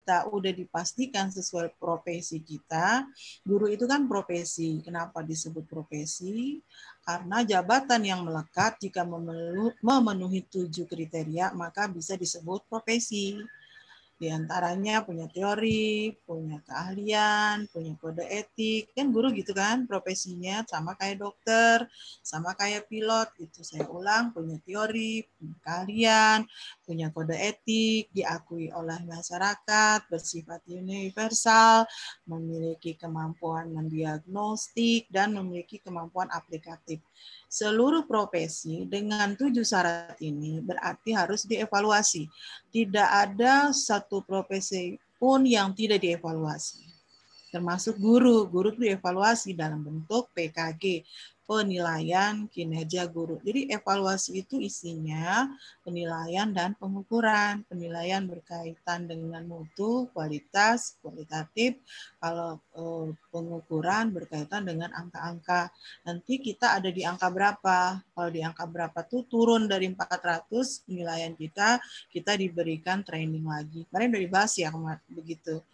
kita udah dipastikan sesuai profesi kita, guru itu kan profesi. Kenapa disebut profesi? Karena jabatan yang melekat jika memenuhi 7 kriteria, maka bisa disebut profesi. Di antaranya punya teori, punya keahlian, punya kode etik. Kan guru gitu kan profesinya, sama kayak dokter, sama kayak pilot gitu. Saya ulang, punya teori, punya keahlian, punya kode etik, diakui oleh masyarakat, bersifat universal, memiliki kemampuan mendiagnostik, dan memiliki kemampuan aplikatif. Seluruh profesi dengan 7 syarat ini berarti harus dievaluasi. Tidak ada satu profesi pun yang tidak dievaluasi. Termasuk guru. Guru itu dievaluasi dalam bentuk PKG, penilaian kinerja guru. Jadi evaluasi itu isinya penilaian dan pengukuran. Penilaian berkaitan dengan mutu, kualitas, kualitatif. Kalau pengukuran berkaitan dengan angka-angka. Nanti kita ada di angka berapa. Kalau di angka berapa tuh turun dari 400 penilaian kita diberikan training lagi. Kemarin udah dibahas ya begitu.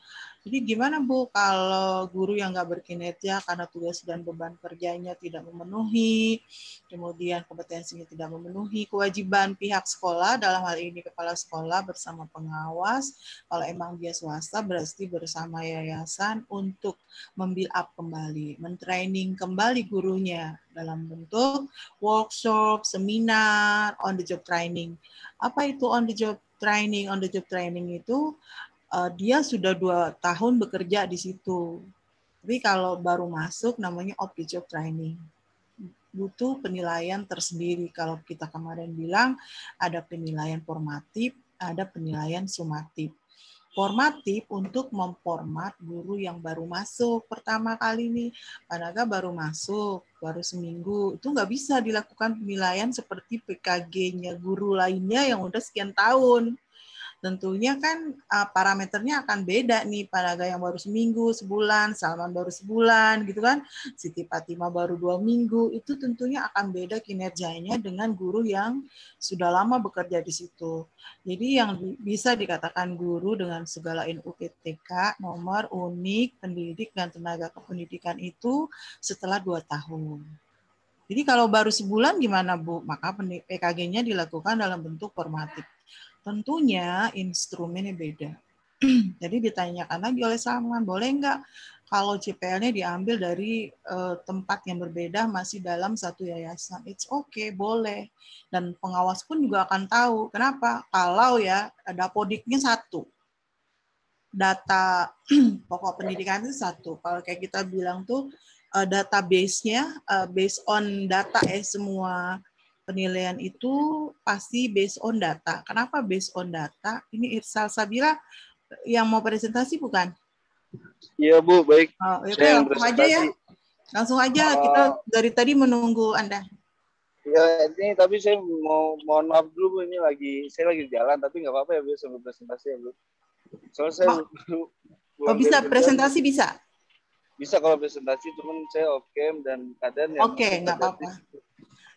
Jadi gimana Bu kalau guru yang nggak berkinerja karena tugas dan beban kerjanya tidak memenuhi, kemudian kompetensinya tidak memenuhi, kewajiban pihak sekolah, dalam hal ini kepala sekolah bersama pengawas, kalau emang dia swasta berarti bersama yayasan untuk membuild up kembali, mentraining kembali gurunya dalam bentuk workshop, seminar, on the job training. Apa itu on the job training? On the job training itu dia sudah 2 tahun bekerja di situ. Tapi kalau baru masuk namanya off the job training. Butuh penilaian tersendiri. Kalau kita kemarin bilang ada penilaian formatif, ada penilaian sumatif. Formatif untuk memformat guru yang baru masuk pertama kali nih. Padahal baru masuk, baru seminggu. Itu nggak bisa dilakukan penilaian seperti PKG-nya guru lainnya yang udah sekian tahun. Tentunya kan parameternya akan beda nih, Panaga yang baru seminggu, sebulan, Salman baru sebulan gitu kan, Siti Fatimah baru 2 minggu, itu tentunya akan beda kinerjanya dengan guru yang sudah lama bekerja di situ. Jadi yang bisa dikatakan guru dengan segala NUPTK, nomor, unik, pendidik, dan tenaga kependidikan itu setelah 2 tahun. Jadi kalau baru sebulan gimana Bu? Maka PKG-nya dilakukan dalam bentuk formatif. Tentunya instrumennya beda. Jadi ditanyakan lagi oleh Salman, boleh nggak kalau CPL-nya diambil dari tempat yang berbeda masih dalam satu yayasan? It's okay, boleh. Dan pengawas pun juga akan tahu. Kenapa? Kalau ya dapodiknya satu. Data pokok pendidikan itu satu. Kalau kayak kita bilang tuh database-nya based on data semua penilaian itu pasti based on data. Kenapa based on data? Ini Irsal Sabila yang mau presentasi bukan? Iya Bu, baik. Oke, langsung aja ya. Langsung aja, kita dari tadi menunggu Anda. Ya, ini tapi saya mohon maaf dulu Bu, ini saya lagi jalan, tapi nggak apa-apa ya Bu, sambil presentasi ya Bu. Soalnya saya bisa presentasi bisa? Bisa kalau presentasi, cuman saya off-cam dan keadaan yang nggak apa-apa.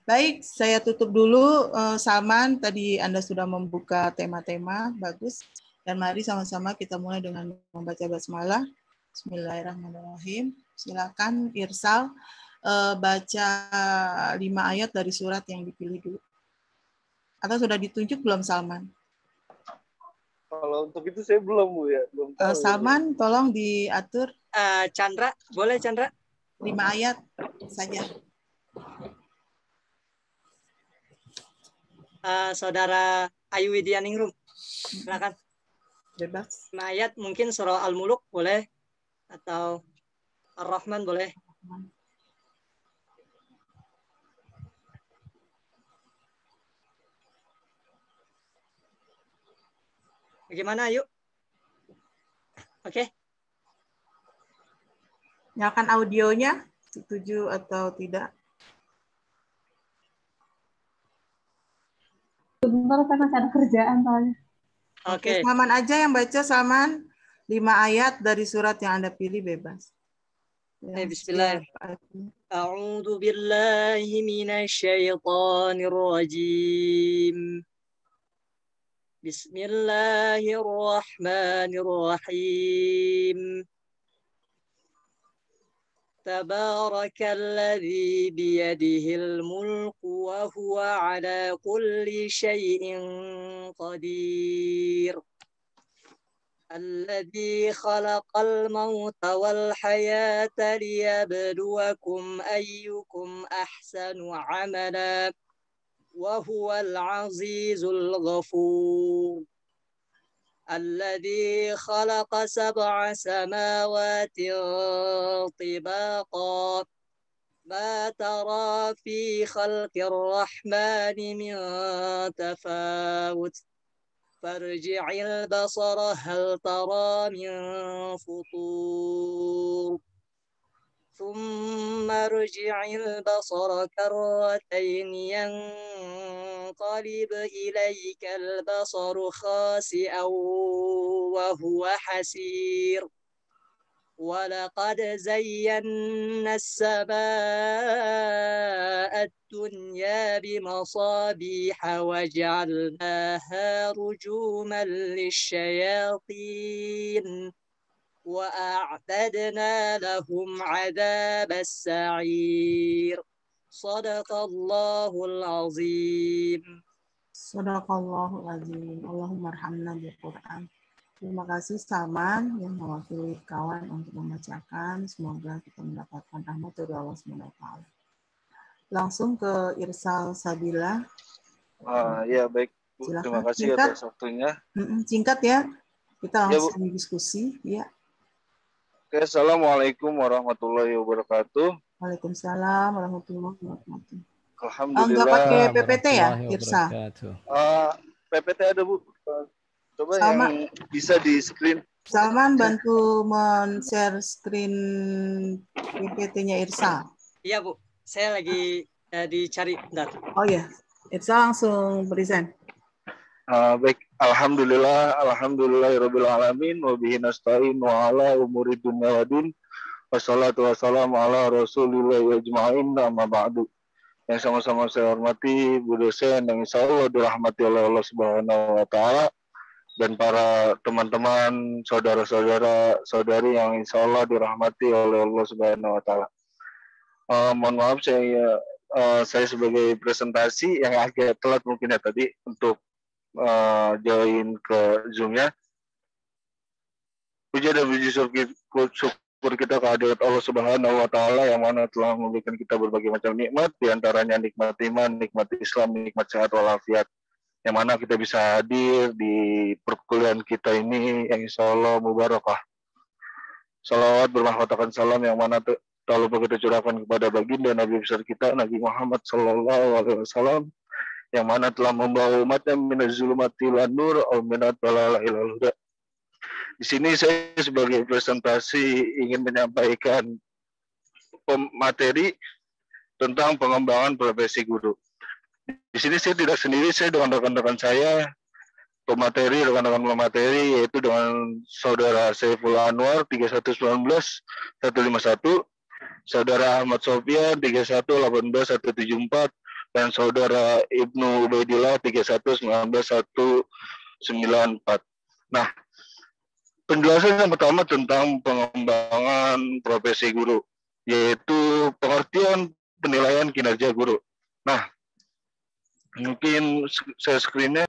Baik, saya tutup dulu. Salman, tadi Anda sudah membuka tema-tema, bagus. Dan mari sama-sama kita mulai dengan membaca basmalah. Bismillahirrahmanirrahim. Silakan Irsal baca 5 ayat dari surat yang dipilih dulu. Atau sudah ditunjuk belum Salman? Kalau untuk itu saya belum Bu ya, belum tahu. Salman, tolong diatur. Chandra, boleh Chandra? 5 ayat saja. Saudara Ayu Widianingrum, silakan. Bebas. 5 ayat mungkin surah Al-Muluk boleh atau Ar-Rahman boleh. Bagaimana Ayu? Oke. Nyalakan audionya, setuju atau tidak? Sebentar, saya masih ada kerjaan soalnya. Oke, Salman aja yang baca, Salman. 5 ayat dari surat yang Anda pilih bebas. Bismillahirrahmanirrahim. A'udzu billahi minasyaitonir rajim. Bismillahirrahmanirrahim. Tabarakalladzi biyadihil mulku wa huwa ala kulli syai'in qadir. Alladzi khalaqal mauta wal hayata liyabluwakum ayyukum ahsanu amala wa huwal azizul ghafur. الذي خلق 7 سماوات طباقا ما ترى في خلق الرحمن من تفاوت فارجع البصر هل ترى من فطور ثم ارجع البصر كرتين ينقلب إليك البصر خاسئا وهو حسير ولقد زينا السماء الدنيا بمصابيح وجعلناها رجوما للشياطين وأعتدنا لهم عذاب السعير صدق الله العظيم. Sadaqallahul azim. Allahumma arhamna bil Quran. Terima kasih Salman yang mewakili kawan untuk membacakan. Semoga kita mendapatkan rahmat dari Allah SWT. Langsung ke Irsal Sabila. Ya baik, Bu. Silakan. Terima kasih Singkat. atas waktunya. Singkat ya. Kita Ya, langsung diskusi. Ya. Oke, Assalamualaikum warahmatullahi wabarakatuh. Waalaikumsalam warahmatullahi wabarakatuh. Alhamdulillah. Enggak pakai PPT ya, Irsa? PPT ada, Bu. Coba Sama. yang bisa di screen. Salman bantu men-share screen PPT-nya Irsa. Iya Bu, saya lagi dicari. Bentar. Oh ya, Irsa langsung present. Baik, alhamdulillahirabbil alamin wa bihi nasta'in wa ala umuri dunya waddin. Wassalatu wassalamu ala Rasulillah ajma'in amma ba'du. Yang sama-sama saya hormati Bu dosen yang insyaallah dirahmati oleh Allah Subhanahu wa taala dan para teman-teman, saudara-saudara, saudari yang insyaallah dirahmati oleh Allah Subhanahu wa taala. Mohon maaf saya sebagai presentasi yang agak telat mungkin ya tadi untuk join ke Zoom-nya. Puji dan puji syukur kita kehadirat Allah Subhanahu wa taala yang mana telah memberikan kita berbagai macam nikmat, di antaranya nikmat iman, nikmat Islam, nikmat sehat walafiat. Yang mana kita bisa hadir di perkuliahan kita ini yang insyaallah mubarakah. Salawat bermahkotahkan salam yang mana tak lupa kita curahkan kepada baginda Nabi besar kita Nabi Muhammad sallallahu alaihi wasallam yang mana telah membawa umatnya minaz zulumati ilan nur au minat dalalah ilal huda. Di sini saya sebagai presentasi ingin menyampaikan materi tentang pengembangan profesi guru. Di sini saya tidak sendiri, saya dengan rekan-rekan saya, rekan-rekan pemateri yaitu dengan Saudara Saiful Anwar 3119151, Saudara Ahmad Sofyan 3118174, dan Saudara Ibnu Ubaidillah 3119194. Nah, penjelasan yang pertama tentang pengembangan profesi guru, yaitu pengertian penilaian kinerja guru. Nah, mungkin saya screen-nya.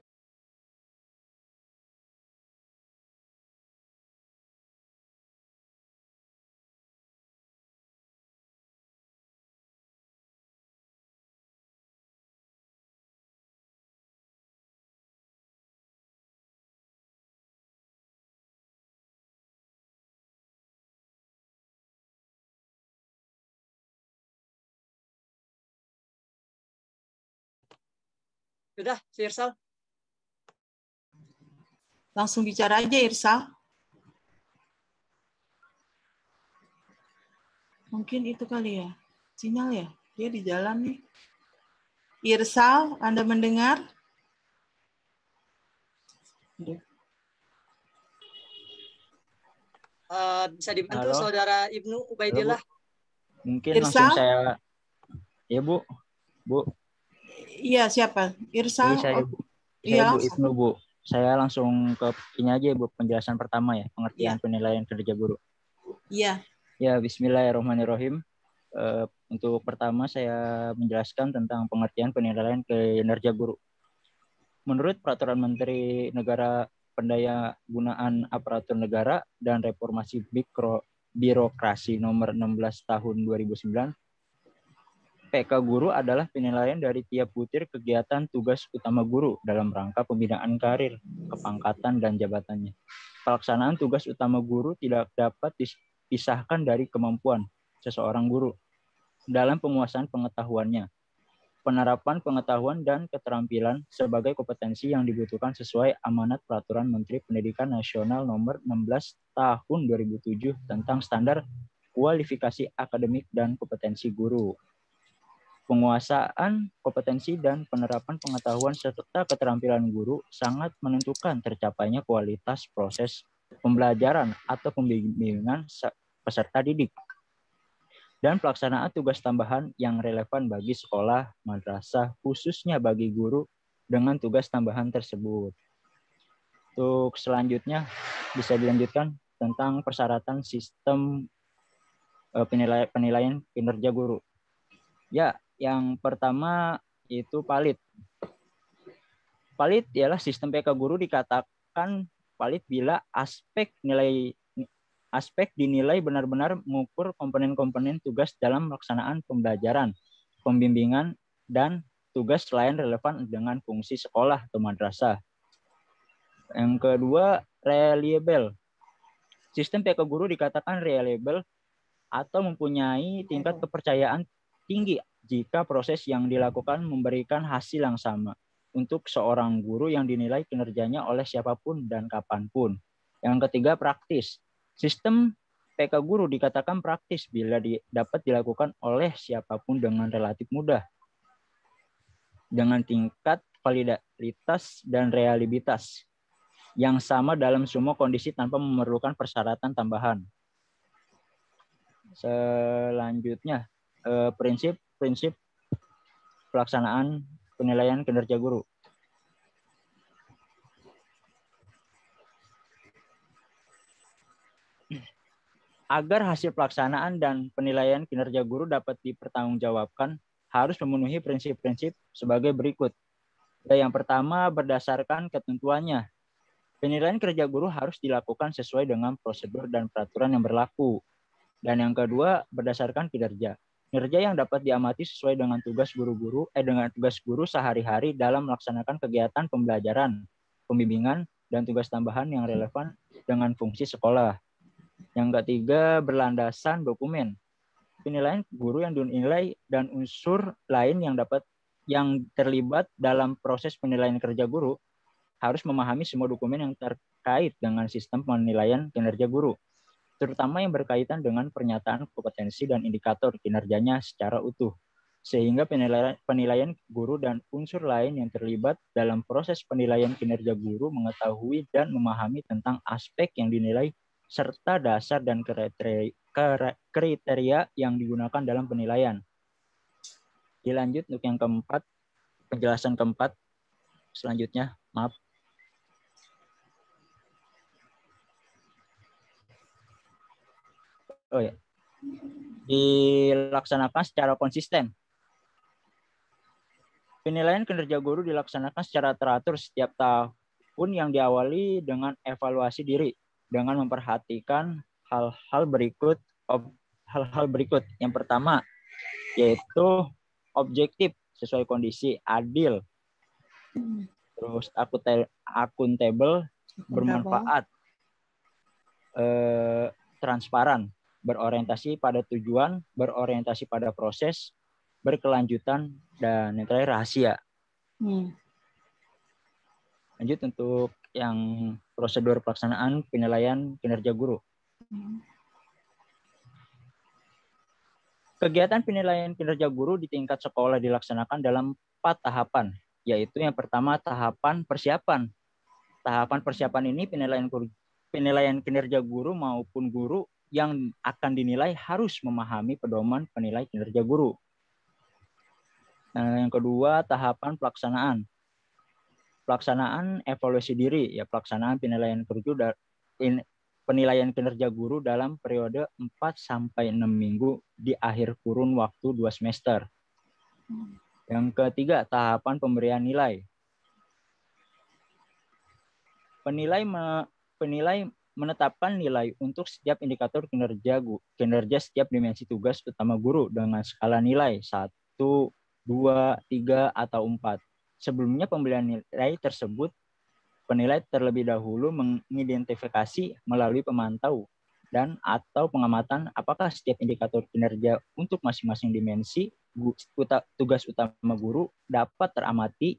Sudah, si Irsal? Langsung bicara aja Irsa. Mungkin itu kali ya. Sinyal ya. Dia di jalan nih. Irsal, Anda mendengar? Bisa dibantu Halo. Saudara Ibnu Ubaidillah. Halo, mungkin Irsa? langsung saya. Ya Bu. Iya, siapa? Irsa? Iya, saya, Bu. Iya, Bu Ibnu, Bu. saya langsung ke ini aja Bu, penjelasan pertama ya, pengertian penilaian kinerja guru. Iya. Ya, bismillahirrahmanirrahim. Untuk pertama saya menjelaskan tentang pengertian penilaian kinerja guru. Menurut Peraturan Menteri Negara Pendayagunaan Aparatur Negara dan Reformasi Birokrasi Nomor 16 Tahun 2009, PK Guru adalah penilaian dari tiap butir kegiatan tugas utama guru dalam rangka pembinaan karir, kepangkatan, dan jabatannya. Pelaksanaan tugas utama guru tidak dapat dipisahkan dari kemampuan seseorang guru dalam penguasaan pengetahuannya, penerapan pengetahuan dan keterampilan sebagai kompetensi yang dibutuhkan sesuai amanat Peraturan Menteri Pendidikan Nasional Nomor 16 Tahun 2007 tentang standar kualifikasi akademik dan kompetensi guru. Penguasaan kompetensi dan penerapan pengetahuan serta keterampilan guru sangat menentukan tercapainya kualitas proses pembelajaran atau pembimbingan peserta didik dan pelaksanaan tugas tambahan yang relevan bagi sekolah, madrasah, khususnya bagi guru dengan tugas tambahan tersebut. Untuk selanjutnya bisa dilanjutkan tentang persyaratan sistem penilaian kinerja guru. Ya, yang pertama itu PALID. PALID ialah sistem PK guru dikatakan valid bila aspek dinilai benar-benar mengukur komponen-komponen tugas dalam pelaksanaan pembelajaran, pembimbingan, dan tugas lain relevan dengan fungsi sekolah atau madrasah. Yang kedua, reliable. Sistem PK guru dikatakan reliable atau mempunyai tingkat kepercayaan tinggi jika proses yang dilakukan memberikan hasil yang sama untuk seorang guru yang dinilai kinerjanya oleh siapapun dan kapanpun. Yang ketiga, praktis. Sistem PK guru dikatakan praktis bila dapat dilakukan oleh siapapun dengan relatif mudah, dengan tingkat validitas dan reliabilitas yang sama dalam semua kondisi tanpa memerlukan persyaratan tambahan. Selanjutnya, prinsip pelaksanaan penilaian kinerja guru. Agar hasil pelaksanaan dan penilaian kinerja guru dapat dipertanggungjawabkan, harus memenuhi prinsip-prinsip sebagai berikut. Yang pertama, berdasarkan ketentuannya. Penilaian kinerja guru harus dilakukan sesuai dengan prosedur dan peraturan yang berlaku. Dan yang kedua, berdasarkan kinerja. Kinerja yang dapat diamati sesuai dengan tugas guru sehari-hari dalam melaksanakan kegiatan pembelajaran, pembimbingan, dan tugas tambahan yang relevan dengan fungsi sekolah. Yang ketiga, berlandasan dokumen. Penilaian guru yang dinilai dan unsur lain yang terlibat dalam proses penilaian kerja guru harus memahami semua dokumen yang terkait dengan sistem penilaian kinerja guru, terutama yang berkaitan dengan pernyataan kompetensi dan indikator kinerjanya secara utuh, sehingga penilaian guru dan unsur lain yang terlibat dalam proses penilaian kinerja guru mengetahui dan memahami tentang aspek yang dinilai serta dasar dan kriteria yang digunakan dalam penilaian. Dilanjut untuk yang keempat, penjelasan keempat selanjutnya, maaf. Oh ya, dilaksanakan secara konsisten. Penilaian kinerja guru dilaksanakan secara teratur setiap tahun yang diawali dengan evaluasi diri dengan memperhatikan hal-hal berikut. Yang pertama yaitu objektif sesuai kondisi, adil, terus akuntabel, bermanfaat, transparan, berorientasi pada tujuan, berorientasi pada proses, berkelanjutan, dan yang terakhir rahasia. Lanjut untuk yang prosedur pelaksanaan penilaian kinerja guru. Kegiatan penilaian kinerja guru di tingkat sekolah dilaksanakan dalam 4 tahapan, yaitu yang pertama tahapan persiapan. Tahapan persiapan ini penilaian kinerja guru maupun guru yang akan dinilai harus memahami pedoman penilai kinerja guru. Yang kedua, tahapan pelaksanaan. pelaksanaan evaluasi diri, ya pelaksanaan penilaian kinerja guru dalam periode 4-6 minggu di akhir kurun waktu 2 semester. Yang ketiga, tahapan pemberian nilai. Penilai menetapkan nilai untuk setiap indikator kinerja setiap dimensi tugas utama guru dengan skala nilai 1, 2, 3, atau 4. Sebelumnya pemberian nilai tersebut, penilai terlebih dahulu mengidentifikasi melalui pemantau dan atau pengamatan apakah setiap indikator kinerja untuk masing-masing dimensi tugas utama guru dapat teramati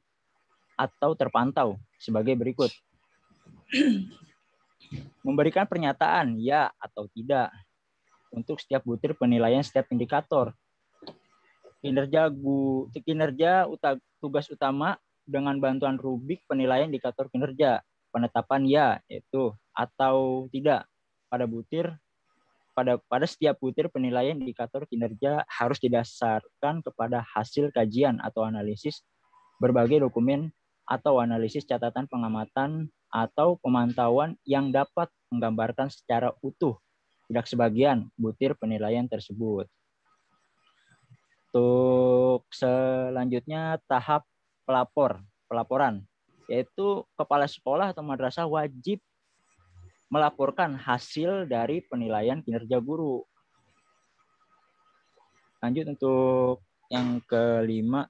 atau terpantau sebagai berikut. Memberikan pernyataan ya atau tidak untuk setiap butir penilaian setiap indikator. Tugas utama dengan bantuan rubrik penilaian indikator kinerja. Penetapan ya yaitu atau tidak pada setiap butir penilaian indikator kinerja harus didasarkan kepada hasil kajian atau analisis berbagai dokumen atau analisis catatan pengamatan atau pemantauan yang dapat menggambarkan secara utuh tidak sebagian butir penilaian tersebut. Untuk selanjutnya tahap pelaporan, yaitu kepala sekolah atau madrasah wajib melaporkan hasil dari penilaian kinerja guru. Lanjut untuk yang kelima,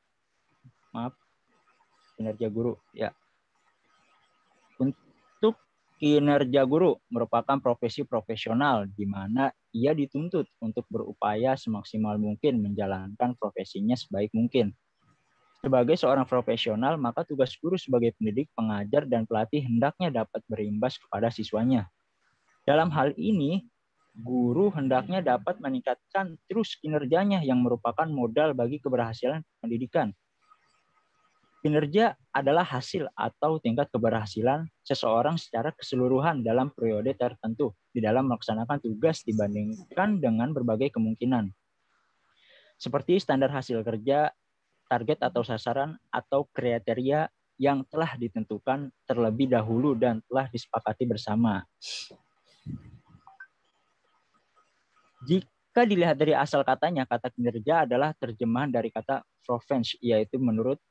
kinerja guru ya. Untuk kinerja guru merupakan profesi profesional di mana ia dituntut untuk berupaya semaksimal mungkin menjalankan profesinya sebaik mungkin. Sebagai seorang profesional, maka tugas guru sebagai pendidik, pengajar, dan pelatih hendaknya dapat berimbas kepada siswanya. Dalam hal ini, guru hendaknya dapat meningkatkan terus kinerjanya yang merupakan modal bagi keberhasilan pendidikan. Kinerja adalah hasil atau tingkat keberhasilan seseorang secara keseluruhan dalam periode tertentu di dalam melaksanakan tugas dibandingkan dengan berbagai kemungkinan. Seperti standar hasil kerja, target atau sasaran, atau kriteria yang telah ditentukan terlebih dahulu dan telah disepakati bersama. Jika dilihat dari asal katanya, kata kinerja adalah terjemahan dari kata provence, yaitu menurut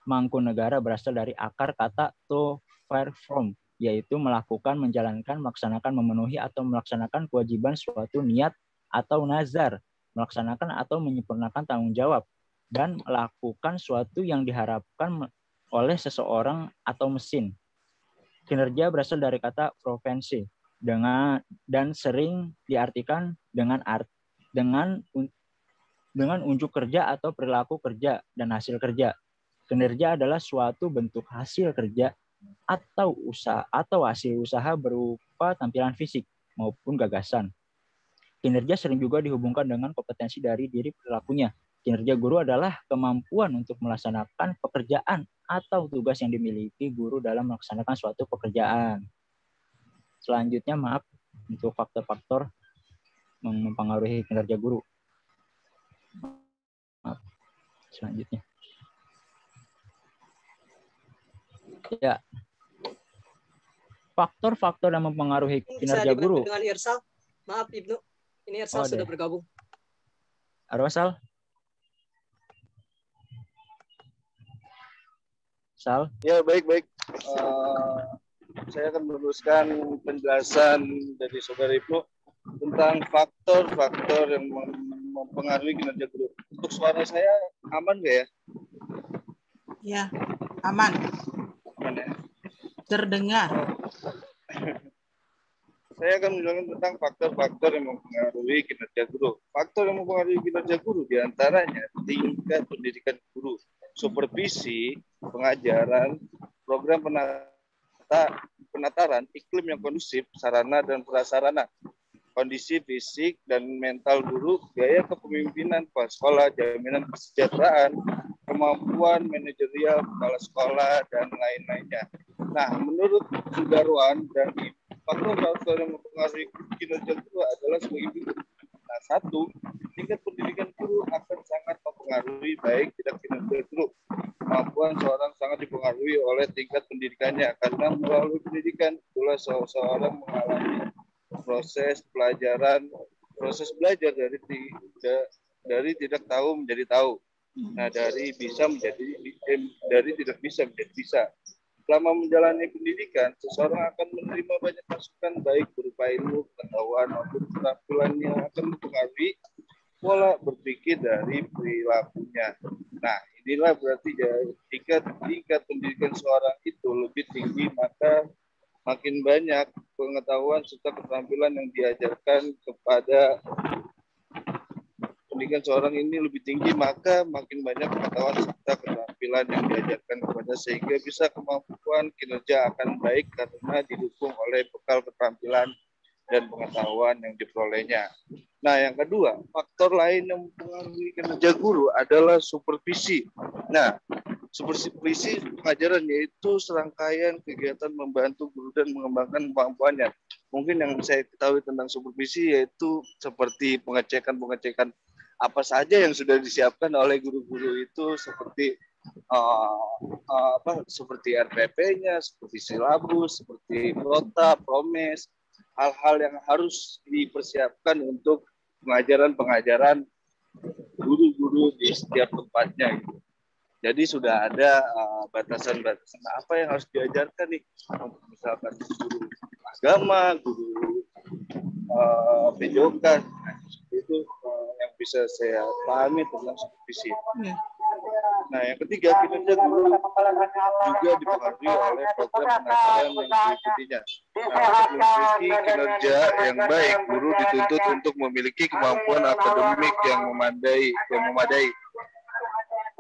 Mangkunegara berasal dari akar kata to perform, yaitu melakukan, menjalankan, melaksanakan, memenuhi, atau melaksanakan kewajiban suatu niat atau nazar, melaksanakan atau menyempurnakan tanggung jawab, dan melakukan suatu yang diharapkan oleh seseorang atau mesin. Kinerja berasal dari kata provensi dan sering diartikan dengan unjuk kerja atau perilaku kerja dan hasil kerja. Kinerja adalah suatu bentuk hasil kerja atau hasil usaha berupa tampilan fisik maupun gagasan. Kinerja sering juga dihubungkan dengan kompetensi dari diri perilakunya. Kinerja guru adalah kemampuan untuk melaksanakan pekerjaan atau tugas yang dimiliki guru dalam melaksanakan suatu pekerjaan. Selanjutnya, untuk faktor-faktor mempengaruhi kinerja guru. Selanjutnya. Ya. Faktor-faktor yang mempengaruhi kinerja guru. Dengan Irsal. Maaf Ibnu, ini Irsal sudah bergabung. Sal? Sal? Ya, baik. Saya akan meneruskan penjelasan dari Saudara Ibnu tentang faktor-faktor yang mempengaruhi kinerja guru. Untuk suara saya aman nggak ya? Ya, aman. Aman ya? Terdengar. Saya akan menjelaskan tentang faktor-faktor yang mempengaruhi kinerja guru. Faktor yang mempengaruhi kinerja guru diantaranya tingkat pendidikan guru, supervisi, pengajaran, program penataran, iklim yang kondusif, sarana dan prasarana, kondisi fisik dan mental guru, gaya kepemimpinan kepala sekolah, jaminan kesejahteraan, kemampuan manajerial kepala sekolah, dan lain-lainnya. Nah, menurut Sudarwan dan faktor-faktor yang mempengaruhi kinerja guru adalah sebagai berikut. Nah, 1, tingkat pendidikan guru akan sangat mempengaruhi baik tidak kinerja guru. Kemampuan seorang sangat dipengaruhi oleh tingkat pendidikannya, karena melalui pendidikan itulah seseorang mengalami proses belajar dari tidak tahu menjadi tahu. Nah, dari tidak bisa menjadi bisa. Selama menjalani pendidikan, seseorang akan menerima banyak masukan baik berupa ilmu, pengetahuan maupun keterampilan yang akan mempengaruhi pola berpikir dari perilakunya. Nah, inilah berarti jika tingkat pendidikan seorang itu lebih tinggi, maka makin banyak pengetahuan serta keterampilan yang diajarkan kepada pendidikan seorang ini lebih tinggi, maka makin banyak pengetahuan serta keterampilan yang diajarkan kepada, sehingga bisa kemampuan kinerja akan baik karena didukung oleh bekal keterampilan dan pengetahuan yang diperolehnya. Nah, yang kedua, faktor lain yang mempengaruhi kinerja guru adalah supervisi. Nah, supervisi pengajaran yaitu serangkaian kegiatan membantu guru dan mengembangkan kemampuannya. Mungkin yang saya ketahui tentang supervisi yaitu seperti pengecekan apa saja yang sudah disiapkan oleh guru-guru itu, seperti seperti RPP-nya, seperti silabus, seperti prota, promes, hal-hal yang harus dipersiapkan untuk pengajaran guru-guru di setiap tempatnya gitu. Jadi sudah ada batasan-batasan apa yang harus diajarkan nih, misalkan guru agama, guru pejokan, itu yang bisa saya pahami tentang supervisi. Nah, yang ketiga, kinerja guru juga dipengaruhi oleh program penataran yang diikutinya. Nah, untuk memiliki kinerja yang baik, guru dituntut untuk memiliki kemampuan akademik yang memadai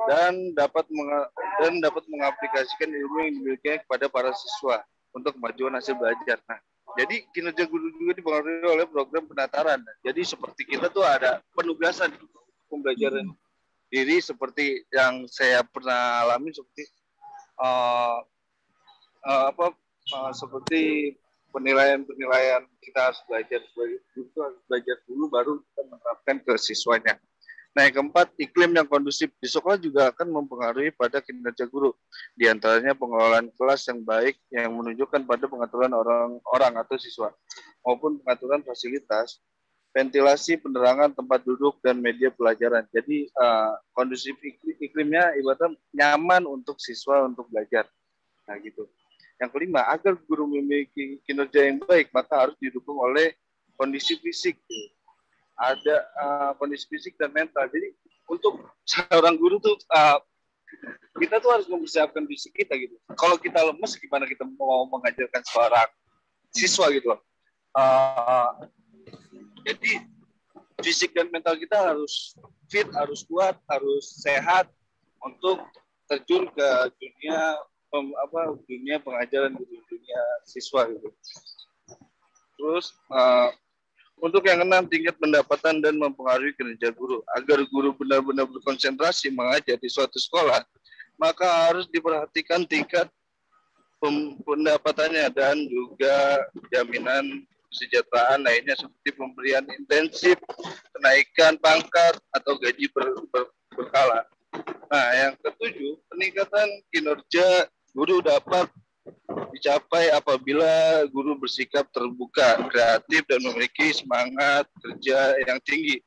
dan dapat mengaplikasikan ilmu yang dimilikinya kepada para siswa untuk kemajuan hasil belajar. Nah, jadi kinerja guru juga dipengaruhi oleh program penataran. Jadi seperti kita tuh ada penugasan pembelajaran diri, seperti yang saya pernah alami, seperti seperti penilaian kita harus belajar dulu baru kita menerapkan ke siswanya. Nah, yang keempat, iklim yang kondusif di sekolah juga akan mempengaruhi pada kinerja guru. Di antaranya pengelolaan kelas yang baik yang menunjukkan pada pengaturan orang atau siswa maupun pengaturan fasilitas, ventilasi, penerangan, tempat duduk, dan media pelajaran. Jadi kondusif iklimnya ibaratnya nyaman untuk siswa untuk belajar. Nah, gitu. Yang kelima, agar guru memiliki kinerja yang baik, maka harus didukung oleh kondisi fisik. Ada kondisi fisik dan mental. Jadi untuk seorang guru tuh kita tuh harus mempersiapkan fisik kita gitu. Kalau kita lemes, gimana kita mau mengajarkan seorang siswa gitu loh. Jadi fisik dan mental kita harus fit, harus kuat, harus sehat untuk terjun ke dunia pengajaran gitu, dunia siswa gitu. Terus untuk yang keenam, tingkat pendapatan dan mempengaruhi kinerja guru. Agar guru benar-benar berkonsentrasi mengajar di suatu sekolah, maka harus diperhatikan tingkat pendapatannya dan juga jaminan kesejahteraan lainnya seperti pemberian intensif, kenaikan pangkat atau gaji berkala. Nah, yang ketujuh, peningkatan kinerja guru dapat dicapai apabila guru bersikap terbuka, kreatif, dan memiliki semangat kerja yang tinggi.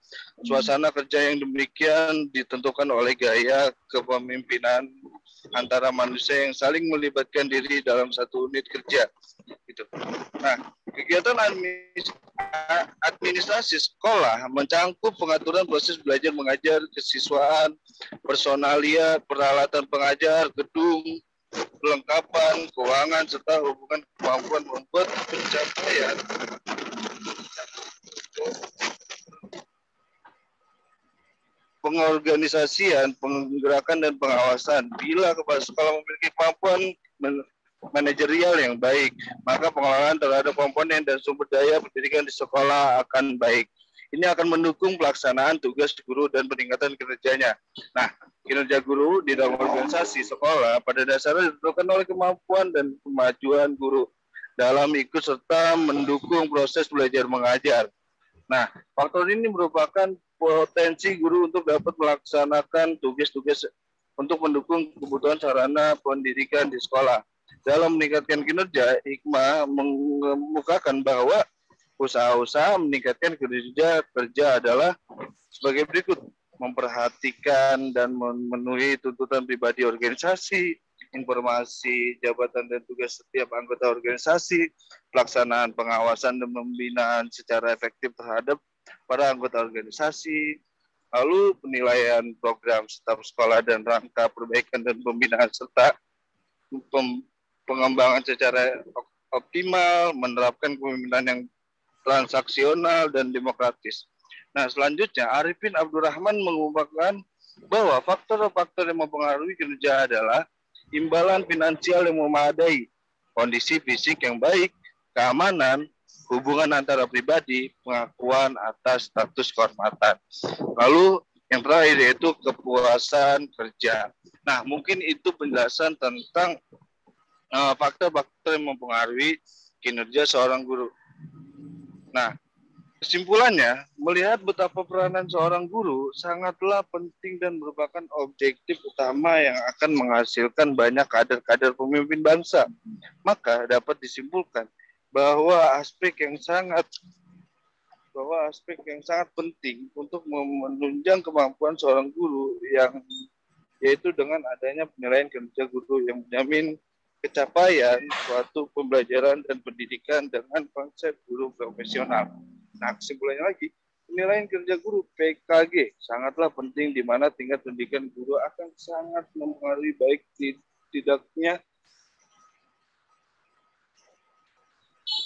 Suasana kerja yang demikian ditentukan oleh gaya kepemimpinan antara manusia yang saling melibatkan diri dalam satu unit kerja. Gitu. Nah, kegiatan administrasi sekolah mencangkup pengaturan proses belajar mengajar, kesiswaan, personalia, peralatan pengajar, gedung, perlengkapan, keuangan, serta hubungan kemampuan membuat pencapaian pengorganisasian, penggerakan, dan pengawasan. Bila kepala sekolah memiliki kemampuan manajerial yang baik, maka pengelolaan terhadap komponen dan sumber daya pendidikan di sekolah akan baik. Ini akan mendukung pelaksanaan tugas guru dan peningkatan kinerjanya. Nah, kinerja guru di dalam organisasi sekolah pada dasarnya ditentukan oleh kemampuan dan kemajuan guru dalam ikut serta mendukung proses belajar mengajar. Nah, faktor ini merupakan potensi guru untuk dapat melaksanakan tugas-tugas untuk mendukung kebutuhan sarana pendidikan di sekolah. Dalam meningkatkan kinerja, hikmah mengemukakan bahwa usaha-usaha meningkatkan kinerja kerja adalah sebagai berikut: memperhatikan dan memenuhi tuntutan pribadi organisasi, informasi jabatan dan tugas setiap anggota organisasi, pelaksanaan pengawasan dan pembinaan secara efektif terhadap para anggota organisasi, lalu penilaian program staf sekolah dan rangka perbaikan dan pembinaan serta pengembangan secara optimal, menerapkan kepemimpinan yang transaksional dan demokratis. Nah, selanjutnya Arifin Abdurrahman mengungkapkan bahwa faktor-faktor yang mempengaruhi kinerja adalah imbalan finansial yang memadai, kondisi fisik yang baik, keamanan, hubungan antara pribadi, pengakuan atas status kehormatan. Lalu yang terakhir yaitu kepuasan kerja. Nah, mungkin itu penjelasan tentang faktor-faktor yang mempengaruhi kinerja seorang guru. Nah, kesimpulannya, melihat betapa peranan seorang guru sangatlah penting dan merupakan objektif utama yang akan menghasilkan banyak kader-kader pemimpin bangsa, maka dapat disimpulkan bahwa aspek yang sangat penting untuk menunjang kemampuan seorang guru yaitu dengan adanya penilaian kinerja guru yang menjamin kecapaian suatu pembelajaran dan pendidikan dengan konsep guru profesional. Nah, kesimpulannya lagi, penilaian kerja guru PKG sangatlah penting di mana tingkat pendidikan guru akan sangat mempengaruhi baik tidaknya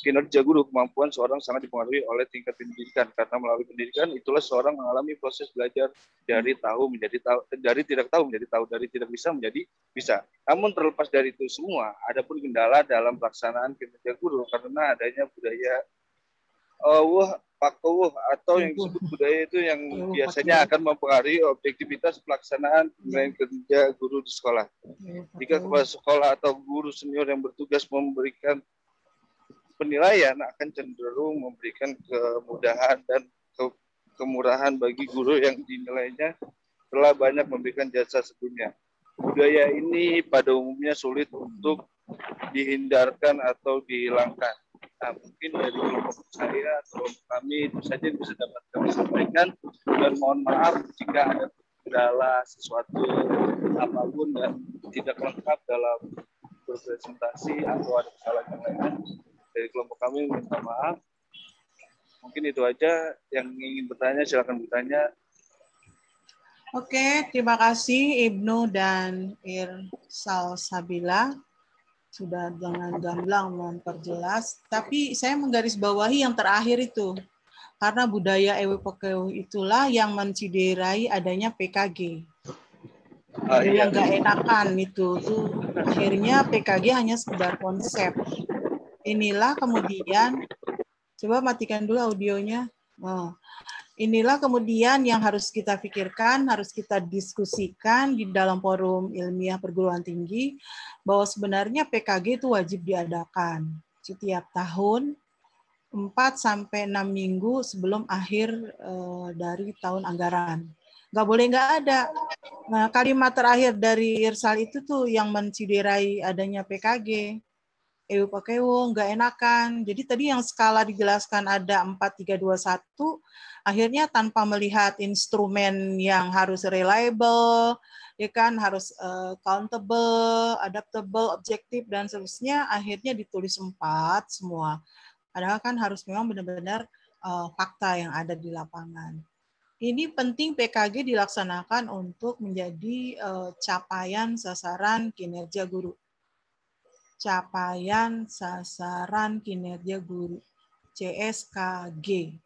kinerja guru. Kemampuan seorang sangat dipengaruhi oleh tingkat pendidikan, karena melalui pendidikan itulah seorang mengalami proses belajar dari tahu menjadi tahu, dari tidak tahu menjadi tahu, dari tidak bisa menjadi bisa. Namun terlepas dari itu semua, ada pun kendala dalam pelaksanaan kinerja guru karena adanya budaya pakowuh atau yang disebut budaya itu yang biasanya akan mempengaruhi objektivitas pelaksanaan penilaian kerja guru di sekolah. Jika kepala sekolah atau guru senior yang bertugas memberikan penilaian akan cenderung memberikan kemudahan dan kemurahan bagi guru yang dinilainya telah banyak memberikan jasa sebelumnya. Budaya ini pada umumnya sulit untuk dihindarkan atau dihilangkan. Nah, mungkin dari kelompok saya atau kami itu saja bisa dapat kami sampaikan, dan mohon maaf jika ada kendala sesuatu apapun dan tidak lengkap dalam berpresentasi atau ada kesalahan yang lain. Dari kelompok kami minta maaf. Mungkin itu aja. Yang ingin bertanya silakan bertanya. Oke, terima kasih Ibnu dan Irsal Sabila sudah dengan gamblang memperjelas. Tapi saya menggarisbawahi yang terakhir itu, karena budaya EWPKU itulah yang menciderai adanya PKG. Yang nggak enakan itu tuh akhirnya PKG hanya sekedar konsep. Inilah kemudian, coba matikan dulu audionya. Inilah kemudian yang harus kita pikirkan, harus kita diskusikan di dalam forum ilmiah perguruan tinggi, bahwa sebenarnya PKG itu wajib diadakan setiap tahun 4-6 minggu sebelum akhir dari tahun anggaran. Nggak boleh nggak ada. Nah, kalimat terakhir dari Irsal itu tuh yang menciderai adanya PKG. EWPKU nggak enakan. Jadi tadi yang skala dijelaskan ada 4-3-2-1, akhirnya tanpa melihat instrumen yang harus reliable, ya kan, harus countable, adaptable, objektif, dan seterusnya, akhirnya ditulis 4 semua. Padahal kan harus memang benar-benar fakta yang ada di lapangan. Ini penting PKG dilaksanakan untuk menjadi capaian sasaran kinerja guru. Capaian sasaran kinerja guru, CSKG.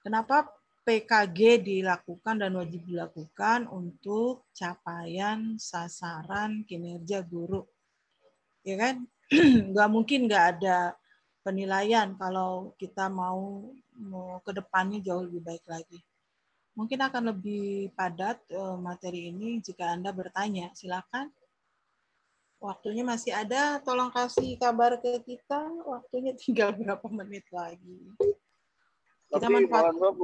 Kenapa PKG dilakukan dan wajib dilakukan untuk capaian sasaran kinerja guru? Ya kan? Nggak mungkin nggak ada penilaian kalau kita mau ke depannya jauh lebih baik lagi. Mungkin akan lebih padat materi ini jika Anda bertanya. Silakan. Waktunya masih ada, tolong kasih kabar ke kita. Waktunya tinggal berapa menit lagi. Kita manfaatkan.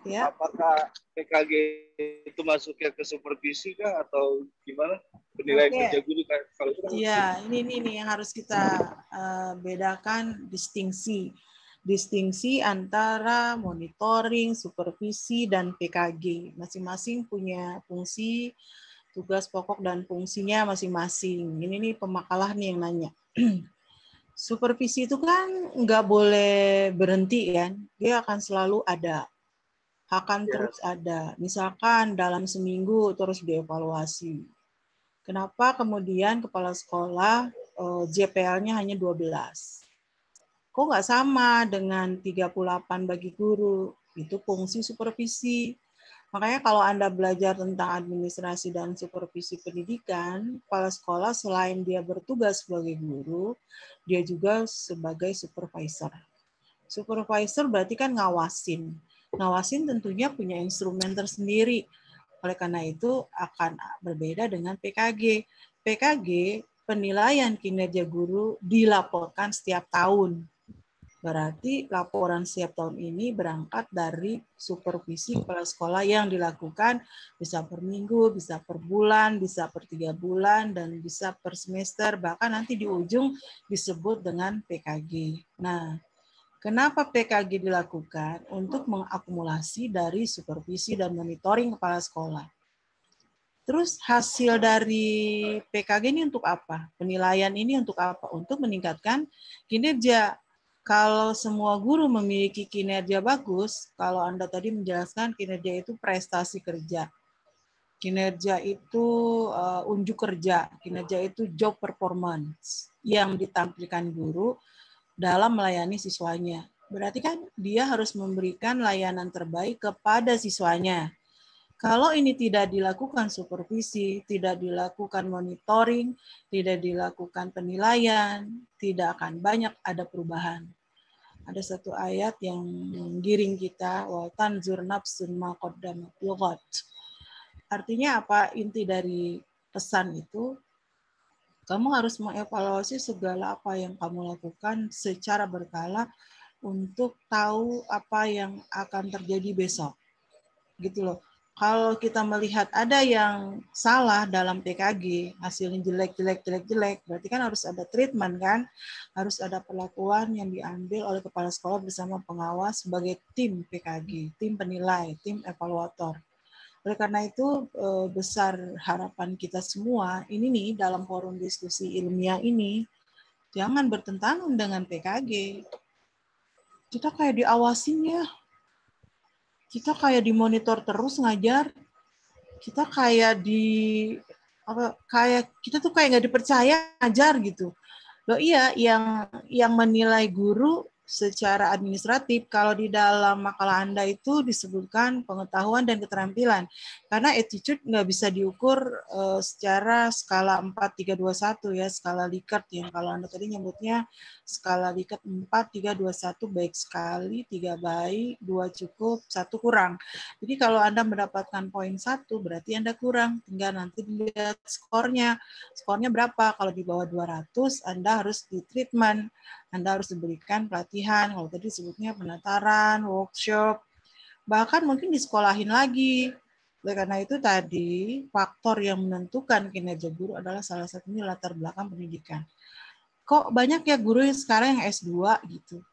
Ya. Apakah PKG itu masuknya ke supervisi kah atau gimana? Penilaian kerja guru kalau itu kan Iya, ini yang harus kita bedakan distingsi antara monitoring, supervisi, dan PKG. Masing-masing punya fungsi, tugas pokok dan fungsinya masing-masing. Ini nih pemakalah nih yang nanya. Supervisi itu kan nggak boleh berhenti kan, dia akan selalu ada, akan terus ada. Misalkan dalam seminggu terus dievaluasi. Kenapa kemudian kepala sekolah JPL-nya hanya 12? Kok nggak sama dengan 38 bagi guru? Itu fungsi supervisi. Makanya kalau Anda belajar tentang administrasi dan supervisi pendidikan, kepala sekolah selain dia bertugas sebagai guru, dia juga sebagai supervisor. Supervisor berarti kan ngawasin. Ngawasin tentunya punya instrumen tersendiri. Oleh karena itu akan berbeda dengan PKG. PKG, penilaian kinerja guru dilaporkan setiap tahun. Berarti laporan setiap tahun ini berangkat dari supervisi kepala sekolah yang dilakukan bisa per minggu, bisa per bulan, bisa per 3 bulan, dan bisa per semester, bahkan nanti di ujung disebut dengan PKG. Nah, kenapa PKG dilakukan? Untuk mengakumulasi dari supervisi dan monitoring kepala sekolah. Terus hasil dari PKG ini untuk apa? Penilaian ini untuk apa? Untuk meningkatkan kinerja. Kalau semua guru memiliki kinerja bagus, kalau Anda tadi menjelaskan kinerja itu prestasi kerja. Kinerja itu unjuk kerja, kinerja itu job performance yang ditampilkan guru dalam melayani siswanya. Berarti kan dia harus memberikan layanan terbaik kepada siswanya. Kalau ini tidak dilakukan supervisi, tidak dilakukan monitoring, tidak dilakukan penilaian, tidak akan banyak ada perubahan. Ada satu ayat yang menggiring kita, wa tanzur nafsun ma qaddamat lighad. Artinya apa? Inti dari pesan itu, kamu harus mengevaluasi segala apa yang kamu lakukan secara berkala untuk tahu apa yang akan terjadi besok. Gitu loh. Kalau kita melihat ada yang salah dalam PKG, hasilnya jelek, berarti kan harus ada treatment kan, harus ada perlakuan yang diambil oleh kepala sekolah bersama pengawas sebagai tim PKG, tim penilai, tim evaluator. Oleh karena itu besar harapan kita semua, ini nih dalam forum diskusi ilmiah ini, jangan bertentangan dengan PKG. Kita kayak diawasin ya. Kita kayak dimonitor terus ngajar, kita kayak kita tuh kayak nggak dipercaya ngajar gitu. Loh iya, yang menilai guru secara administratif, kalau di dalam makalah Anda itu disebutkan pengetahuan dan keterampilan. Karena attitude nggak bisa diukur secara skala 4, 3, 2, 1 ya, skala Likert yang kalau Anda tadi nyebutnya skala Likert 4, 3, 2, 1 baik sekali, 3 baik, 2 cukup, 1 kurang. Jadi kalau Anda mendapatkan poin 1 berarti Anda kurang, tinggal nanti dilihat skornya. Skornya berapa? Kalau di bawah 200 Anda harus di treatment. Anda harus diberikan pelatihan, kalau tadi sebutnya penataran, workshop, bahkan mungkin disekolahin lagi. Oleh karena itu tadi, faktor yang menentukan kinerja guru adalah salah satunya latar belakang pendidikan. Kok banyak ya guru yang sekarang yang S2 gitu?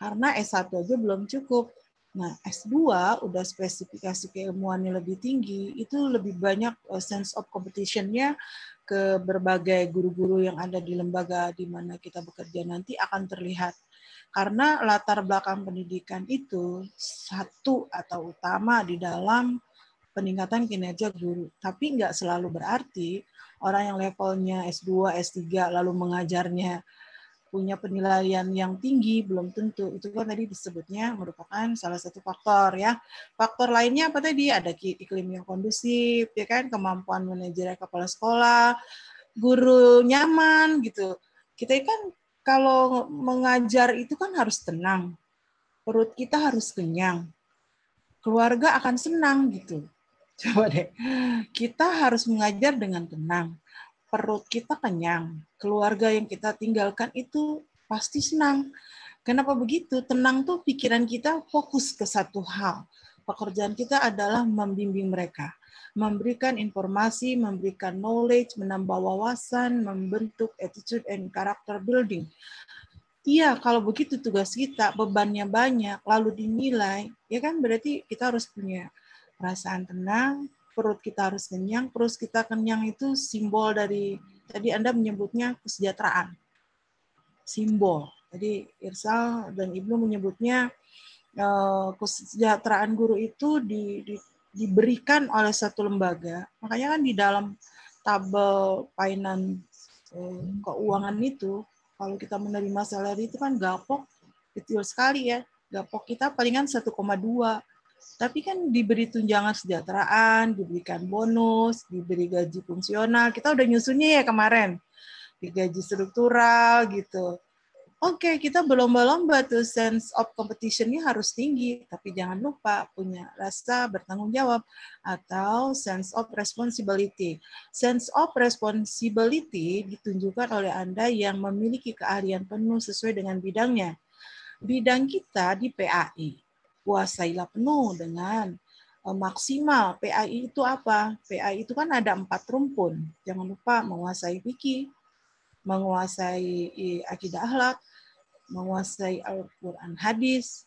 Karena S1 aja belum cukup. Nah, S2 udah spesifikasi keilmuannya lebih tinggi, itu lebih banyak sense of competition-nya ke berbagai guru-guru yang ada di lembaga di mana kita bekerja nanti akan terlihat. Karena latar belakang pendidikan itu satu atau utama di dalam peningkatan kinerja guru. Tapi nggak selalu berarti orang yang levelnya S2, S3 lalu mengajarnya punya penilaian yang tinggi, belum tentu. Itu kan tadi disebutnya merupakan salah satu faktor ya. Faktor lainnya apa tadi? Ada iklim yang kondusif, ya kan, kemampuan manajer kepala sekolah, guru nyaman gitu. Kita kan kalau mengajar itu kan harus tenang. Perut kita harus kenyang. Keluarga akan senang gitu. Coba deh. Kita harus mengajar dengan tenang. Perut kita kenyang, keluarga yang kita tinggalkan itu pasti senang. Kenapa begitu? Tenang tuh pikiran kita fokus ke satu hal. pekerjaan kita adalah membimbing mereka, memberikan informasi, memberikan knowledge, menambah wawasan, membentuk attitude and character building. Iya, kalau begitu tugas kita, bebannya banyak, lalu dinilai, ya kan berarti kita harus punya perasaan tenang, perut kita harus kenyang, perut kita kenyang itu simbol dari, tadi Anda menyebutnya kesejahteraan. Simbol. Jadi Irsal dan Ibnu menyebutnya kesejahteraan guru itu diberikan oleh satu lembaga. Makanya kan di dalam tabel finance keuangan itu, kalau kita menerima salary itu kan gapok kecil sekali ya. Gapok kita palingan 1,2. Tapi kan diberi tunjangan kesejahteraan, diberikan bonus, diberi gaji fungsional. Kita udah nyusunnya ya kemarin. Di gaji struktural gitu. Oke, kita berlomba-lomba tuh, sense of competition-nya harus tinggi, tapi jangan lupa punya rasa bertanggung jawab atau sense of responsibility. Sense of responsibility ditunjukkan oleh Anda yang memiliki keahlian penuh sesuai dengan bidangnya. Bidang kita di PAI, kuasailah penuh dengan maksimal. PAI itu apa? PAI itu kan ada 4 rumpun. Jangan lupa menguasai fikih, menguasai akidah akhlak, menguasai Al-Quran hadis,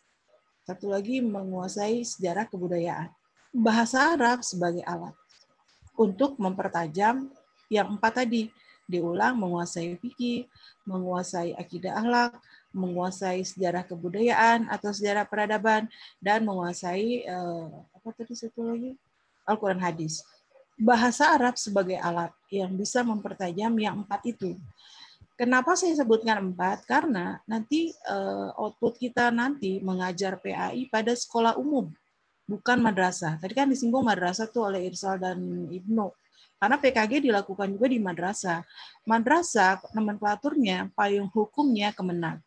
satu lagi menguasai sejarah kebudayaan. Bahasa Arab sebagai alat untuk mempertajam yang 4 tadi. Diulang, menguasai fikih, menguasai akidah akhlak, menguasai sejarah kebudayaan atau sejarah peradaban, dan menguasai apa tadi satu lagi? Al-Quran hadis. Bahasa Arab sebagai alat yang bisa mempertajam yang 4 itu. Kenapa saya sebutkan 4? Karena nanti output kita nanti mengajar PAI pada sekolah umum, bukan madrasah. Tadi kan disinggung madrasah tuh oleh Irsal dan Ibnu. Karena PKG dilakukan juga di madrasah. Madrasah nomenklaturnya, payung hukumnya Kemenag.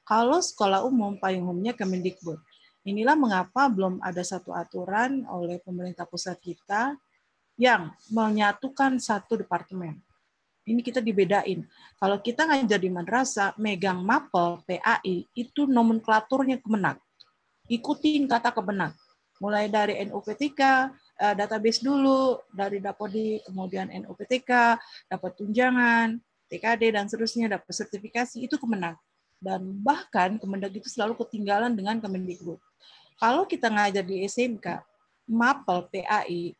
Kalau sekolah umum, payung hukumnya Kemendikbud. Inilah mengapa belum ada satu aturan oleh pemerintah pusat kita yang menyatukan satu departemen. Ini kita dibedain. Kalau kita ngajar di madrasah, megang mapel PAI, itu nomenklaturnya Kemenag. Ikutin kata Kemenag. Mulai dari NUPTK, database dulu, dari Dapodi, kemudian NUPTK, dapat tunjangan, TKD, dan seterusnya, dapat sertifikasi, itu Kemenag. Dan bahkan Kemenag itu selalu ketinggalan dengan Kemendikbud. Kalau kita ngajar di SMK, mapel PAI,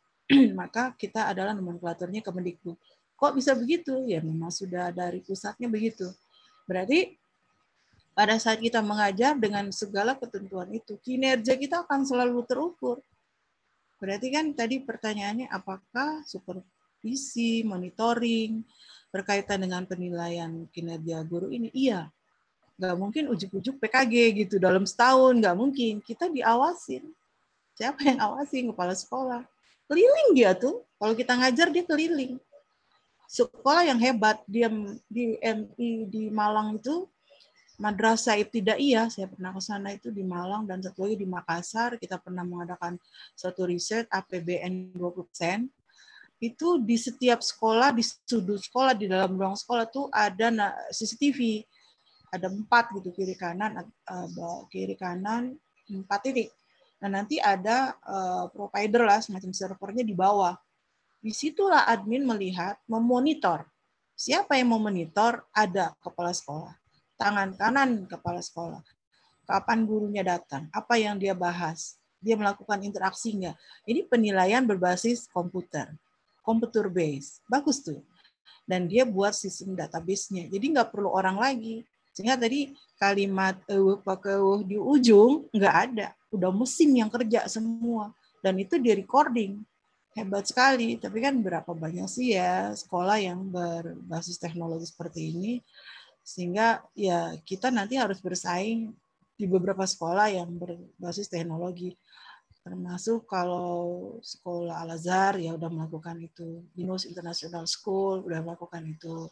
maka kita adalah nomenklaturnya Kemendikbud. Kok bisa begitu? Ya memang sudah dari pusatnya begitu. Berarti pada saat kita mengajar dengan segala ketentuan itu, kinerja kita akan selalu terukur. Berarti kan tadi pertanyaannya apakah supervisi, monitoring, berkaitan dengan penilaian kinerja guru ini? Iya. Nggak mungkin ujuk-ujuk PKG gitu dalam setahun, nggak mungkin. Kita diawasin. Siapa yang awasin? Kepala sekolah. Keliling dia tuh. Kalau kita ngajar dia keliling. Sekolah yang hebat di MI di Malang itu, Madrasah Ibtidaiyah, saya pernah ke sana itu di Malang, dan satu lagi di Makassar, kita pernah mengadakan suatu riset APBN 20%. Itu di setiap sekolah, di sudut sekolah, di dalam ruang sekolah tuh ada CCTV. Ada 4 gitu, kiri kanan 4 titik. Nah, nanti ada provider lah, semacam servernya di bawah. Disitulah admin melihat, memonitor. Siapa yang memonitor? Ada kepala sekolah. Tangan kanan kepala sekolah. Kapan gurunya datang? Apa yang dia bahas? Dia melakukan interaksi nggak? Ini penilaian berbasis komputer. Computer base. Bagus tuh. Dan dia buat sistem database-nya. Jadi nggak perlu orang lagi. Sehingga tadi kalimat pakai di ujung nggak ada. Udah mesin yang kerja semua. Dan itu di recording. Hebat sekali, tapi kan berapa banyak sih ya sekolah yang berbasis teknologi seperti ini, sehingga ya kita nanti harus bersaing di beberapa sekolah yang berbasis teknologi, termasuk kalau sekolah Al-Azhar ya udah melakukan itu, Binus International School udah melakukan itu,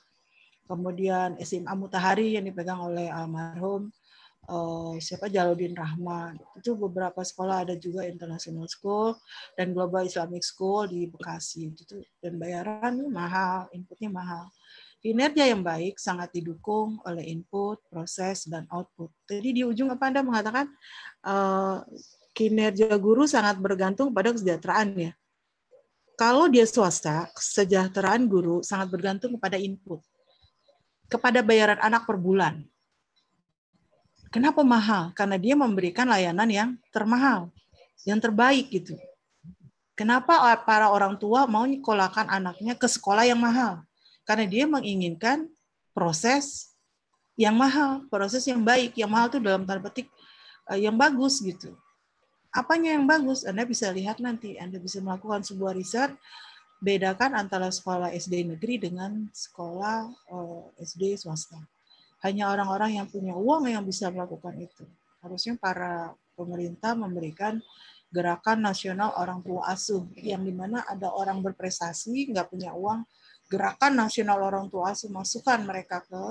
kemudian SMA Mutahari yang dipegang oleh almarhum siapa Jaludin Rahman. Itu beberapa sekolah, ada juga International School dan Global Islamic School di Bekasi. Itu dan bayaran mahal, inputnya mahal. Kinerja yang baik sangat didukung oleh input, proses, dan output. Jadi di ujung apa Anda mengatakan kinerja guru sangat bergantung pada kesejahteraannya. Kalau dia swasta, kesejahteraan guru sangat bergantung kepada input, kepada bayaran anak per bulan. Kenapa mahal? Karena dia memberikan layanan yang termahal, yang terbaik gitu. Kenapa para orang tua mau nyekolahkan anaknya ke sekolah yang mahal? Karena dia menginginkan proses yang mahal, proses yang baik. Yang mahal itu dalam tanda petik yang bagus gitu. Apanya yang bagus? Anda bisa lihat nanti. Anda bisa melakukan sebuah riset, bedakan antara sekolah SD negeri dengan sekolah SD swasta. Hanya orang-orang yang punya uang yang bisa melakukan itu. Harusnya para pemerintah memberikan gerakan nasional orang tua asuh, yang dimana ada orang berprestasi, nggak punya uang, gerakan nasional orang tua asuh, masukkan mereka ke,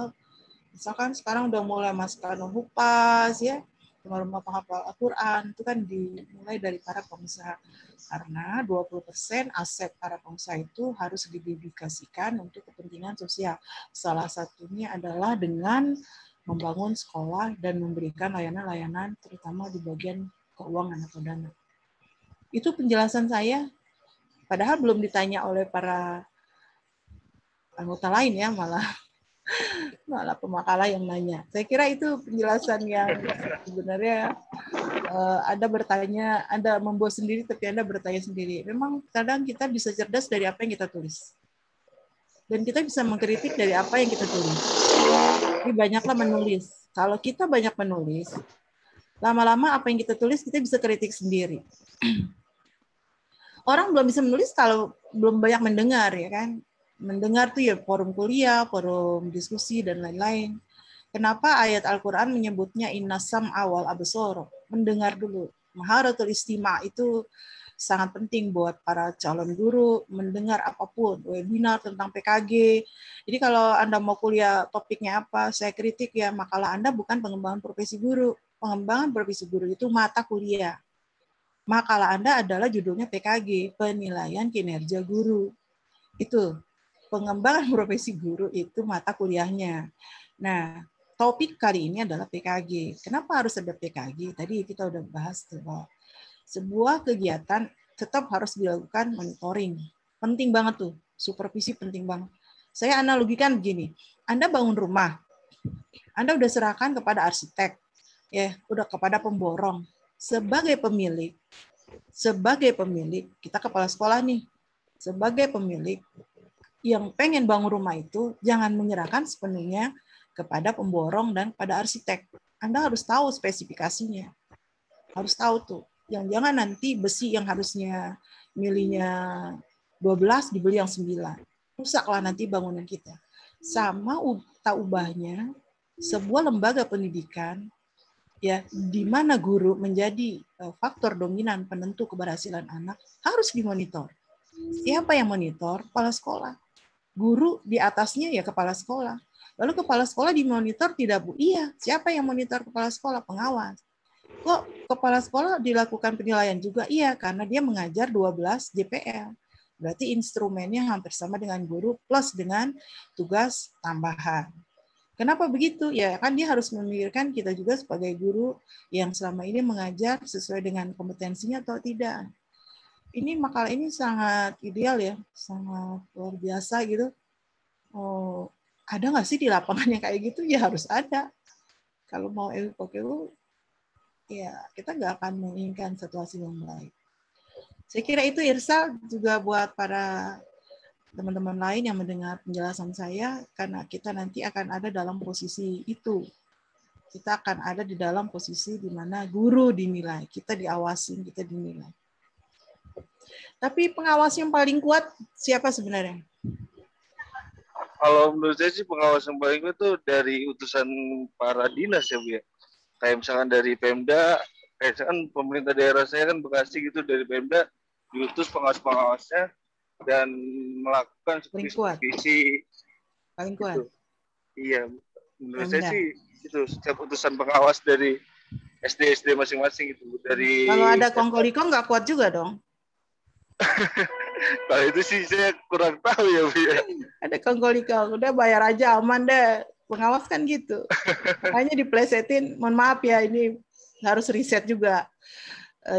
misalkan sekarang udah mulai masukkan Hupas, ya, rumah penghafal Al-Quran, itu kan dimulai dari para pengusaha. Karena 20% aset para pengusaha itu harus didedikasikan untuk kepentingan sosial. Salah satunya adalah dengan membangun sekolah dan memberikan layanan-layanan, terutama di bagian keuangan atau dana. Itu penjelasan saya, padahal belum ditanya oleh para anggota lain ya, malah pemakalah yang nanya. Saya kira itu penjelasan yang sebenarnya Anda bertanya, Anda membuat sendiri, tapi Anda bertanya sendiri. Memang kadang kita bisa cerdas dari apa yang kita tulis. Dan kita bisa mengkritik dari apa yang kita tulis. Jadi banyaklah menulis. Kalau kita banyak menulis, lama-lama apa yang kita tulis kita bisa kritik sendiri. Orang belum bisa menulis kalau belum banyak mendengar, ya kan? Mendengar tuh ya forum kuliah, forum diskusi, dan lain-lain. Kenapa ayat Al-Quran menyebutnya innasam awal absor? Mendengar dulu. Maharatul istima' itu sangat penting buat para calon guru, mendengar apapun, webinar tentang PKG. Jadi kalau Anda mau kuliah topiknya apa, saya kritik ya, makalah Anda bukan pengembangan profesi guru. Pengembangan profesi guru itu mata kuliah. Makalah Anda adalah judulnya PKG, penilaian kinerja guru. Itu. Pengembangan profesi guru itu mata kuliahnya. Nah, topik kali ini adalah PKG. Kenapa harus ada PKG? Tadi kita udah bahas bahwa sebuah kegiatan tetap harus dilakukan monitoring. Penting banget tuh, supervisi penting banget. Saya analogikan begini, Anda bangun rumah, Anda udah serahkan kepada arsitek, ya, udah kepada pemborong. Sebagai pemilik, kita kepala sekolah nih, sebagai pemilik, yang pengen bangun rumah itu jangan menyerahkan sepenuhnya kepada pemborong dan pada arsitek. Anda harus tahu spesifikasinya. Harus tahu tuh. Jangan nanti besi yang harusnya milihnya 12 dibeli yang 9. Rusaklah nanti bangunan kita. Sama tak ubahnya sebuah lembaga pendidikan ya di mana guru menjadi faktor dominan penentu keberhasilan anak harus dimonitor. Siapa yang monitor? Kepala sekolah. Guru di atasnya ya kepala sekolah. Lalu kepala sekolah dimonitor tidak, Bu? Iya. Siapa yang monitor kepala sekolah? Pengawas. Kok kepala sekolah dilakukan penilaian juga? Iya, karena dia mengajar 12 JPL. Berarti instrumennya hampir sama dengan guru plus dengan tugas tambahan. Kenapa begitu? Ya kan dia harus memikirkan kita juga sebagai guru yang selama ini mengajar sesuai dengan kompetensinya atau tidak. Ini makalah ini sangat ideal ya, sangat luar biasa gitu. Oh, ada nggak sih di lapangan yang kayak gitu? Ya harus ada. Kalau mau LPKU, ya kita nggak akan menginginkan situasi yang baik. Saya kira itu Irsa juga buat para teman-teman lain yang mendengar penjelasan saya, karena kita nanti akan ada dalam posisi itu. Kita akan ada di dalam posisi di mana guru dinilai, kita diawasin, kita dinilai. Tapi pengawas yang paling kuat siapa sebenarnya? Kalau menurut saya sih pengawas yang paling kuat itu dari utusan para dinas ya, Bu ya. Kayak misalkan dari Pemda, kayak misalkan pemerintah daerah saya kan Bekasi gitu, dari Pemda diutus pengawas-pengawasnya dan melakukan supervisi. Paling kuat. Gitu. Iya, menurut saya sih itu setiap utusan pengawas dari SD masing-masing itu dari. Kalau ada kongkoliko nggak kuat juga dong. Kalau itu sih saya kurang tahu ya, Bu ya. Ada kongkoliko, udah bayar aja aman deh. Pengawas kan gitu. Makanya diplesetin, mohon maaf ya, ini harus riset juga.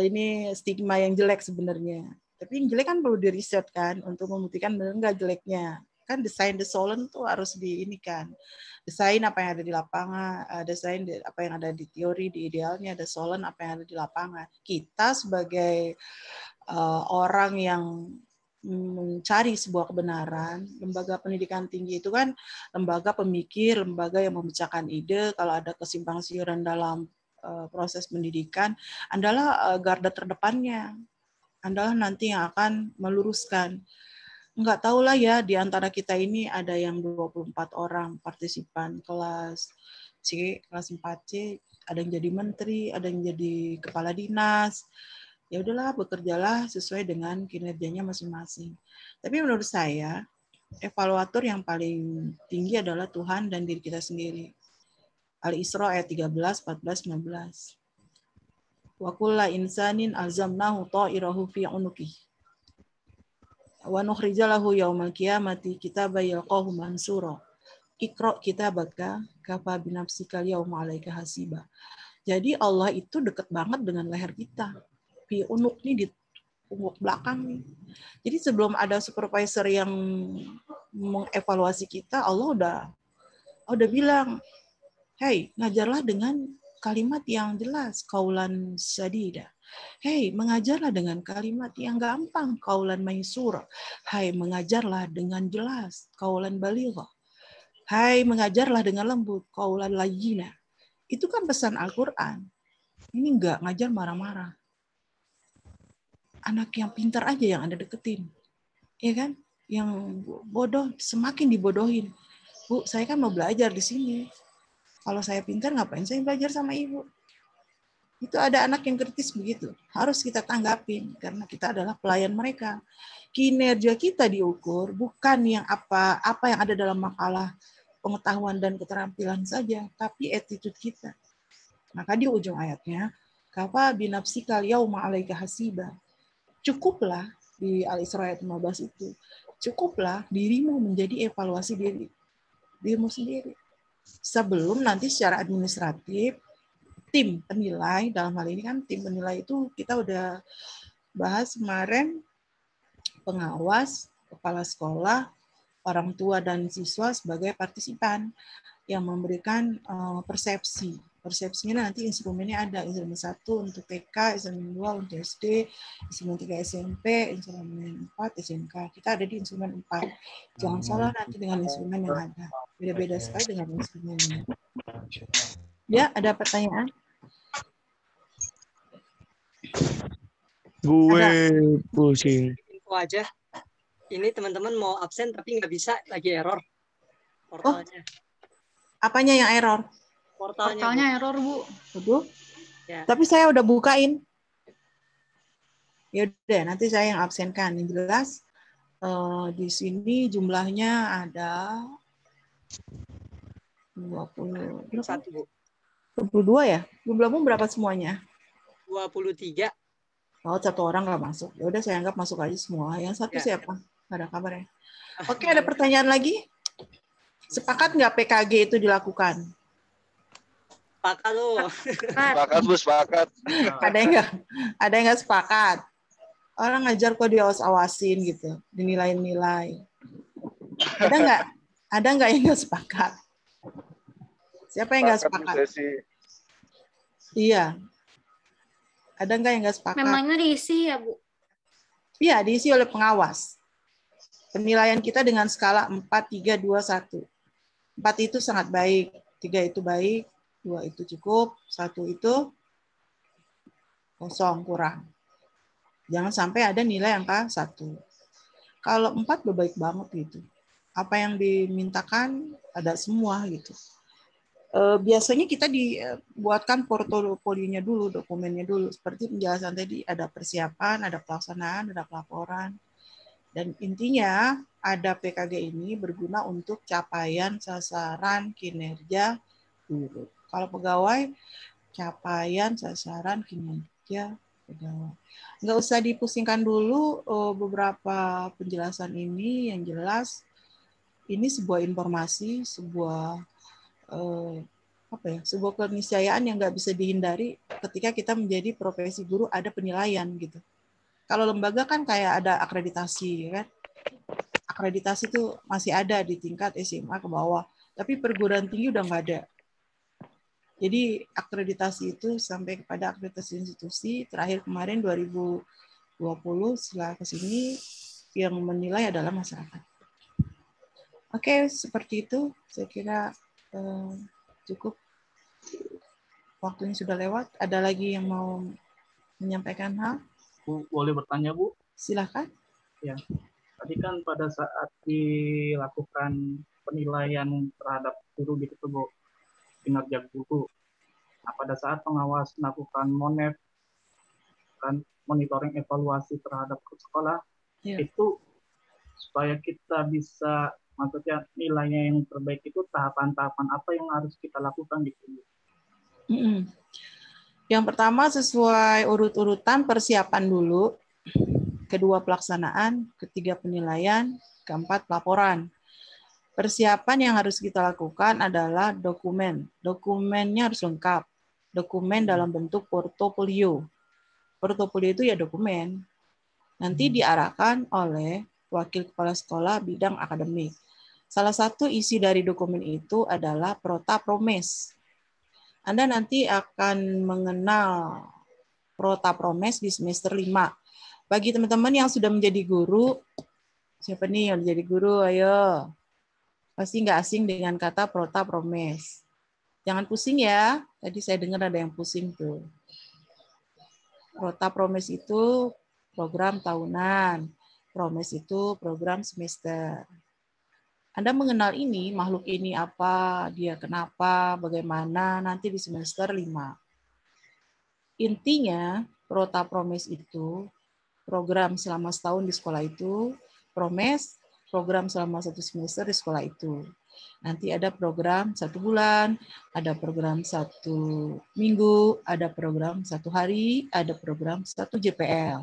ini stigma yang jelek sebenarnya. Tapi yang jelek kan perlu diriset kan untuk membuktikan benar nggak jeleknya. Kan desain the Solon tuh harus kan. Desain apa yang ada di lapangan, desain apa yang ada di teori, di idealnya, ada Solon apa yang ada di lapangan. Kita sebagai orang yang mencari sebuah kebenaran, lembaga pendidikan tinggi itu kan lembaga pemikir, lembaga yang memecahkan ide. Kalau ada kesimpang siuran dalam proses pendidikan, adalah garda terdepannya, adalah nanti yang akan meluruskan. Enggak tahulah ya, di antara kita ini ada yang 24 orang partisipan kelas C, kelas 4C, ada yang jadi menteri, ada yang jadi kepala dinas. Ya udahlah, bekerjalah sesuai dengan kinerjanya masing-masing. Tapi menurut saya, evaluator yang paling tinggi adalah Tuhan dan diri kita sendiri. Al-Isra ayat 13, 14, 19. Wa kulla insanin alzamnahu ta'irahu fi unuqih. Wa nukhrija lahu yaumal qiyamati kitaban yalqahu mansura. Iqra kitabaka kafa binafsika al-yawma 'alaika hasiba. Jadi Allah itu dekat banget dengan leher kita. Fi unuk nih, di punggung belakang nih. Jadi sebelum ada supervisor yang mengevaluasi kita, Allah udah bilang, "Hey, ngajarlah dengan kalimat yang jelas, qaulan sadida. Hei, mengajarlah dengan kalimat yang gampang, qaulan maisura. Hai, mengajarlah dengan jelas, qaulan baligha. Hai, mengajarlah dengan lembut, qaulan layyina." Itu kan pesan Al-Qur'an. Ini enggak ngajar marah-marah. Anak yang pintar aja yang Anda deketin. Ya kan? Yang bodoh semakin dibodohin. Bu, saya kan mau belajar di sini. Kalau saya pintar, ngapain saya belajar sama ibu? Itu ada anak yang kritis begitu. Harus kita tanggapin karena kita adalah pelayan mereka. Kinerja kita diukur bukan yang apa yang ada dalam makalah pengetahuan dan keterampilan saja, tapi attitude kita. Maka di ujung ayatnya, kafa binafsikal yauma 'alaika hasiba. Cukuplah di Al-Isra ayat 15 itu. Cukuplah dirimu menjadi evaluasi dirimu sendiri. Sebelum nanti secara administratif tim penilai, dalam hal ini kan tim penilai itu kita udah bahas kemarin, pengawas, kepala sekolah, orang tua dan siswa sebagai partisipan yang memberikan persepsi. Persepsinya nanti instrumennya ada, instrumen 1 untuk TK, instrumen 2 untuk SD, instrumen 3 SMP, instrumen 4 SMK. Kita ada di instrumen 4. Jangan salah nanti dengan instrumen yang ada. Beda-beda sekali dengan instrumennya. Ya, ada pertanyaan? Gue pusing. Info aja. Ini teman-teman mau absen tapi nggak bisa, lagi error portalnya. Apanya yang error? Portalnya error, Bu. Waduh. Ya. Tapi saya udah bukain. Ya udah, nanti saya yang absenkan. Yang jelas di sini jumlahnya ada 20. 1, Bu. 22 ya? Jumlahmu berapa semuanya? 23. Oh, satu orang nggak masuk. Ya udah, saya anggap masuk aja semua. Yang satu Ya. siapa? Nggak ada kabarnya. Oke, ada pertanyaan lagi? Sepakat nggak PKG itu dilakukan? Sepakat loh. Sepakat, Bu, sepakat. Ada yang nggak sepakat? Orang ngajar kok diawas-awasin gitu, dinilai-nilai. Ada nggak yang nggak sepakat? Siapa yang nggak sepakat? Iya. Ada nggak yang nggak sepakat? Memangnya diisi ya, Bu? Iya, diisi oleh pengawas. Penilaian kita dengan skala 4, 3, 2, 1. 4 itu sangat baik, 3 itu baik, 2 itu cukup, 1 itu kosong, kurang. Jangan sampai ada nilai angka 1. Kalau 4 udah baik banget gitu. Apa yang dimintakan ada semua gitu. Biasanya kita dibuatkan portofolionya dulu, dokumennya dulu. Seperti penjelasan tadi, ada persiapan, ada pelaksanaan, ada pelaporan. Dan intinya ada PKG ini berguna untuk capaian sasaran kinerja guru. Kalau pegawai, capaian sasaran kinerja pegawai. Nggak usah dipusingkan dulu beberapa penjelasan ini, yang jelas ini sebuah informasi, sebuah sebuah keniscayaan yang nggak bisa dihindari ketika kita menjadi profesi guru, ada penilaian gitu. Kalau lembaga kan kayak ada akreditasi, kan? Akreditasi itu masih ada di tingkat SMA ke bawah, tapi perguruan tinggi udah nggak ada. Jadi akreditasi itu sampai kepada akreditasi institusi, terakhir kemarin 2020 setelah kesini yang menilai adalah masyarakat. Oke, seperti itu. Saya kira cukup. Waktunya sudah lewat. Ada lagi yang mau menyampaikan hal? Bu, boleh bertanya, Bu? Silakan. Ya. Tadi kan pada saat dilakukan penilaian terhadap guru gitu, Bu, kinerja guru. Nah, pada saat pengawas melakukan MONEP, kan monitoring evaluasi terhadap sekolah, itu supaya kita bisa, maksudnya nilainya yang terbaik itu tahapan-tahapan apa yang harus kita lakukan gitu. Yang pertama sesuai urut-urutan persiapan dulu, kedua pelaksanaan, ketiga penilaian, keempat laporan. Persiapan yang harus kita lakukan adalah dokumen. Dokumennya harus lengkap. Dokumen dalam bentuk portofolio. Portofolio itu ya dokumen. Nanti diarahkan oleh wakil kepala sekolah bidang akademik. Salah satu isi dari dokumen itu adalah Prota Promes. Anda nanti akan mengenal Prota Promes di semester 5. Bagi teman-teman yang sudah menjadi guru, siapa nih yang menjadi guru? Ayo. Pasti nggak asing dengan kata Prota Promes. Jangan pusing ya. Tadi saya dengar ada yang pusing tuh. Prota Promes itu program tahunan. Promes itu program semester. Anda mengenal ini, makhluk ini apa, dia kenapa, bagaimana, nanti di semester 5. Intinya, Prota Promes itu program selama setahun di sekolah itu, Promes, program selama 1 semester di sekolah itu. Nanti ada program 1 bulan, ada program 1 minggu, ada program 1 hari, ada program 1 JPL.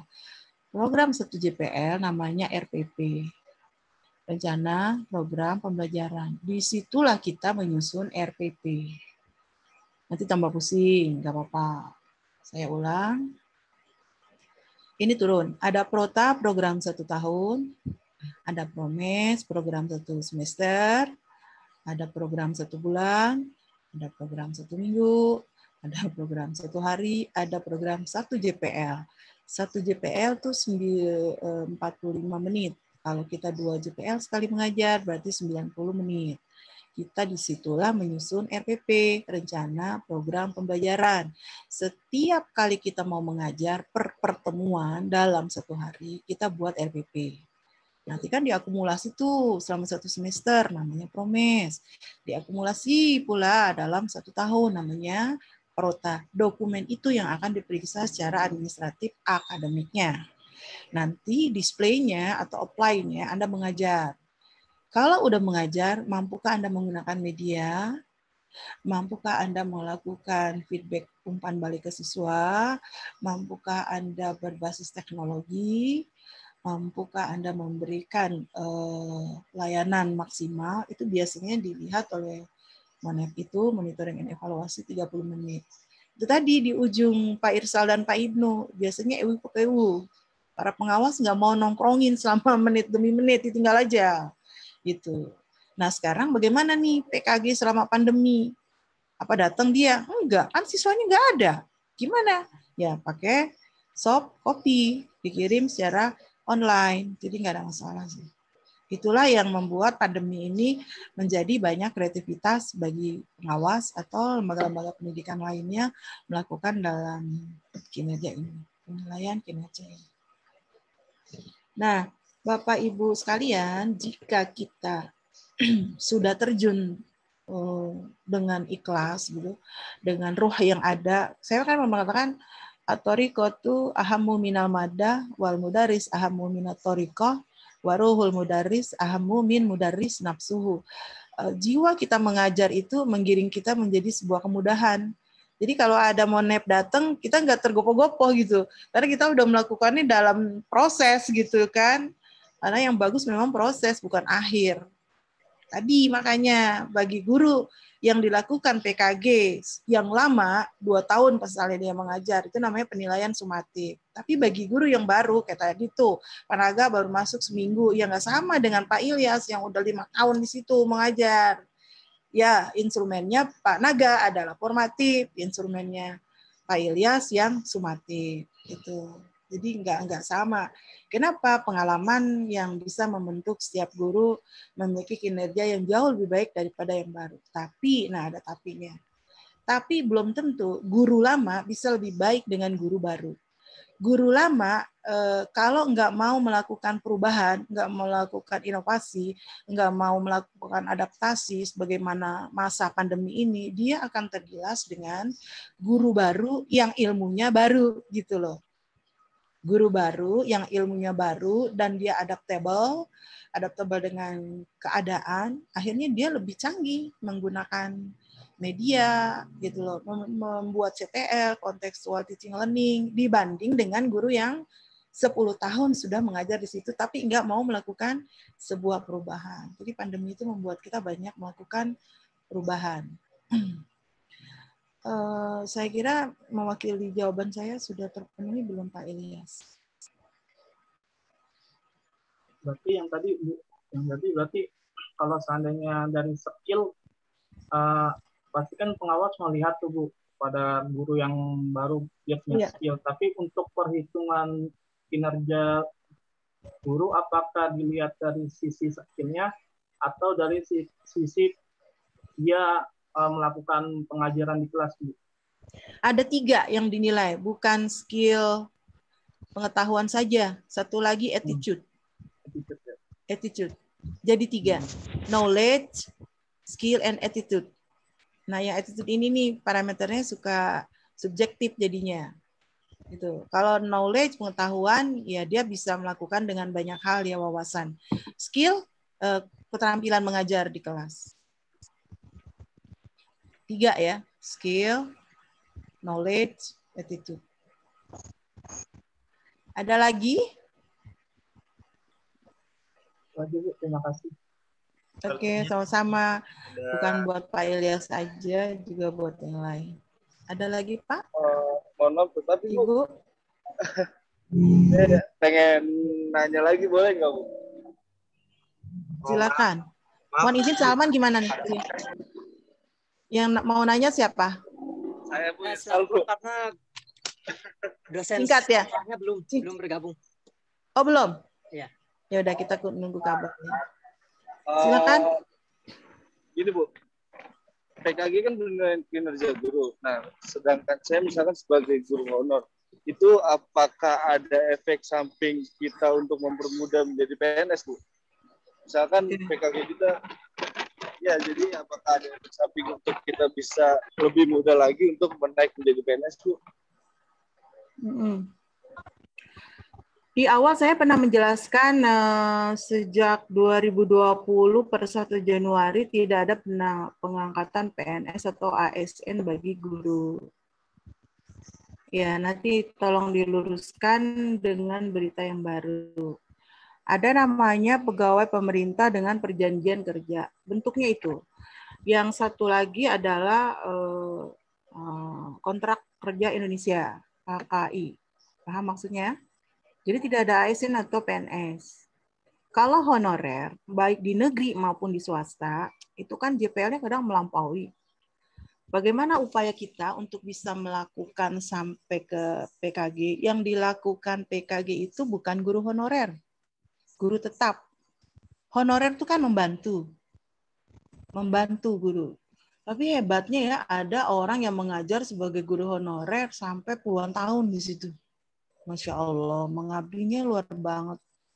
Program 1 JPL namanya RPP. Rencana Program Pembelajaran. Disitulah kita menyusun RPP. Nanti tambah pusing, nggak apa-apa. Saya ulang. Ini turun. Ada Prota program 1 tahun, ada Promes program 1 semester, ada program 1 bulan, ada program 1 minggu, ada program 1 hari, ada program 1 JPL. 1 JPL tuh 45 menit. Kalau kita 2 JPL sekali mengajar berarti 90 menit. Kita disitulah menyusun RPP, rencana program pembelajaran. Setiap kali kita mau mengajar per pertemuan dalam 1 hari, kita buat RPP. Nanti kan diakumulasi tuh selama 1 semester, namanya Promes. Diakumulasi pula dalam 1 tahun, namanya Prota. Dokumen itu yang akan diperiksa secara administratif akademiknya. Nanti displaynya atau apply-nya Anda mengajar. Kalau udah mengajar, mampukah Anda menggunakan media? Mampukah Anda melakukan feedback umpan balik ke siswa? Mampukah Anda berbasis teknologi? Mampukah Anda memberikan layanan maksimal? Itu biasanya dilihat oleh MONEP itu, monitoring dan evaluasi 30 menit. Itu tadi di ujung Pak Irsal dan Pak Ibnu, biasanya EWU. Para pengawas nggak mau nongkrongin selama menit demi menit, ditinggal aja. Gitu. Nah sekarang bagaimana nih PKG selama pandemi? Apa datang dia? Enggak, kan siswanya nggak ada. Gimana? Ya pakai soft copy, dikirim secara online, jadi nggak ada masalah sih. Itulah yang membuat pandemi ini menjadi banyak kreativitas bagi pengawas atau lembaga-lembaga pendidikan lainnya melakukan dalam kinerja ini, penilaian kinerja ini. Nah, Bapak Ibu sekalian, jika kita sudah terjun dengan ikhlas gitu, dengan ruh yang ada, saya kan mengatakan at-thariqatu ahammu minal madah wal mudaris ahammu minat thariqah wa ruhul mudaris ahammu min mudaris nafsuhu. Jiwa kita mengajar itu menggiring kita menjadi sebuah kemudahan. Jadi kalau ada MONEP datang, kita nggak tergopoh-gopoh gitu. Karena kita udah melakukannya dalam proses gitu kan. Karena yang bagus memang proses, bukan akhir. Tadi makanya bagi guru yang dilakukan PKG yang lama 2 tahun misalnya dia mengajar, itu namanya penilaian sumatif. Tapi bagi guru yang baru kayak tadi tuh Pak Naga baru masuk seminggu, ya nggak sama dengan Pak Ilyas yang udah 5 tahun di situ mengajar. Ya instrumennya Pak Naga adalah formatif, instrumennya Pak Ilyas yang sumatif gitu. Jadi nggak sama. Kenapa? Pengalaman yang bisa membentuk setiap guru memiliki kinerja yang jauh lebih baik daripada yang baru. Tapi, nah ada tapinya. Tapi belum tentu guru lama bisa lebih baik dengan guru baru. Guru lama kalau nggak mau melakukan perubahan, nggak melakukan inovasi, nggak mau melakukan adaptasi sebagaimana masa pandemi ini, dia akan tergilas dengan guru baru yang ilmunya baru gitu loh. Guru baru yang ilmunya baru dan dia adaptable dengan keadaan, akhirnya dia lebih canggih menggunakan media gitu loh, membuat CTL, contextual teaching learning, dibanding dengan guru yang 10 tahun sudah mengajar di situ tapi nggak mau melakukan sebuah perubahan. Jadi pandemi itu membuat kita banyak melakukan perubahan. Saya kira mewakili jawaban saya sudah terpenuhi belum Pak Ilyas? Berarti yang tadi berarti kalau seandainya dari skill pasti kan pengawas melihat tuh Bu pada guru yang baru dia punya skill, tapi untuk perhitungan kinerja guru apakah dilihat dari sisi skillnya atau dari sisi dia melakukan pengajaran di kelas? Ada 3 yang dinilai, bukan skill pengetahuan saja. Satu lagi attitude. Attitude. Jadi 3, knowledge, skill, and attitude. Nah, yang attitude ini nih parameternya suka subjektif jadinya. Gitu. Kalau knowledge, pengetahuan, ya dia bisa melakukan dengan banyak hal ya, wawasan. Skill, keterampilan mengajar di kelas. 3 ya, skill, knowledge, attitude. Ada lagi? Terima kasih. Oke, sama-sama. Bukan buat Pak Ilyas aja, juga buat yang lain. Ada lagi Pak? Mohon maaf, tapi Ibu? pengen nanya lagi, boleh nggak Bu? Silakan. Mohon izin Salman gimana nih? Yang mau nanya siapa? Saya Bu, karena dosen Singkat ya? belum bergabung. Oh belum? Iya. Ya udah kita nunggu kabarnya. Silakan. Gini Bu, PKG kan penilaian kinerja guru. Nah, sedangkan saya misalkan sebagai guru honor, itu apakah ada efek samping kita untuk mempermudah menjadi PNS Bu? Misalkan PKG kita, ya jadi apakah ada efek samping untuk kita bisa lebih mudah lagi untuk menaik menjadi PNS Bu? Di awal saya pernah menjelaskan sejak 2020 per 1 Januari tidak ada pengangkatan PNS atau ASN bagi guru. Ya, nanti tolong diluruskan dengan berita yang baru. Ada namanya pegawai pemerintah dengan perjanjian kerja. Bentuknya itu. Yang satu lagi adalah kontrak kerja Indonesia, KKI. Paham maksudnya? Jadi tidak ada ASN atau PNS. Kalau honorer, baik di negeri maupun di swasta, itu kan JPL-nya kadang melampaui. Bagaimana upaya kita untuk bisa melakukan sampai ke PKG? Yang dilakukan PKG itu bukan guru honorer, guru tetap. Honorer itu kan membantu guru. Tapi hebatnya ya, ada orang yang mengajar sebagai guru honorer sampai puluhan tahun di situ. Masya Allah, mengabdinya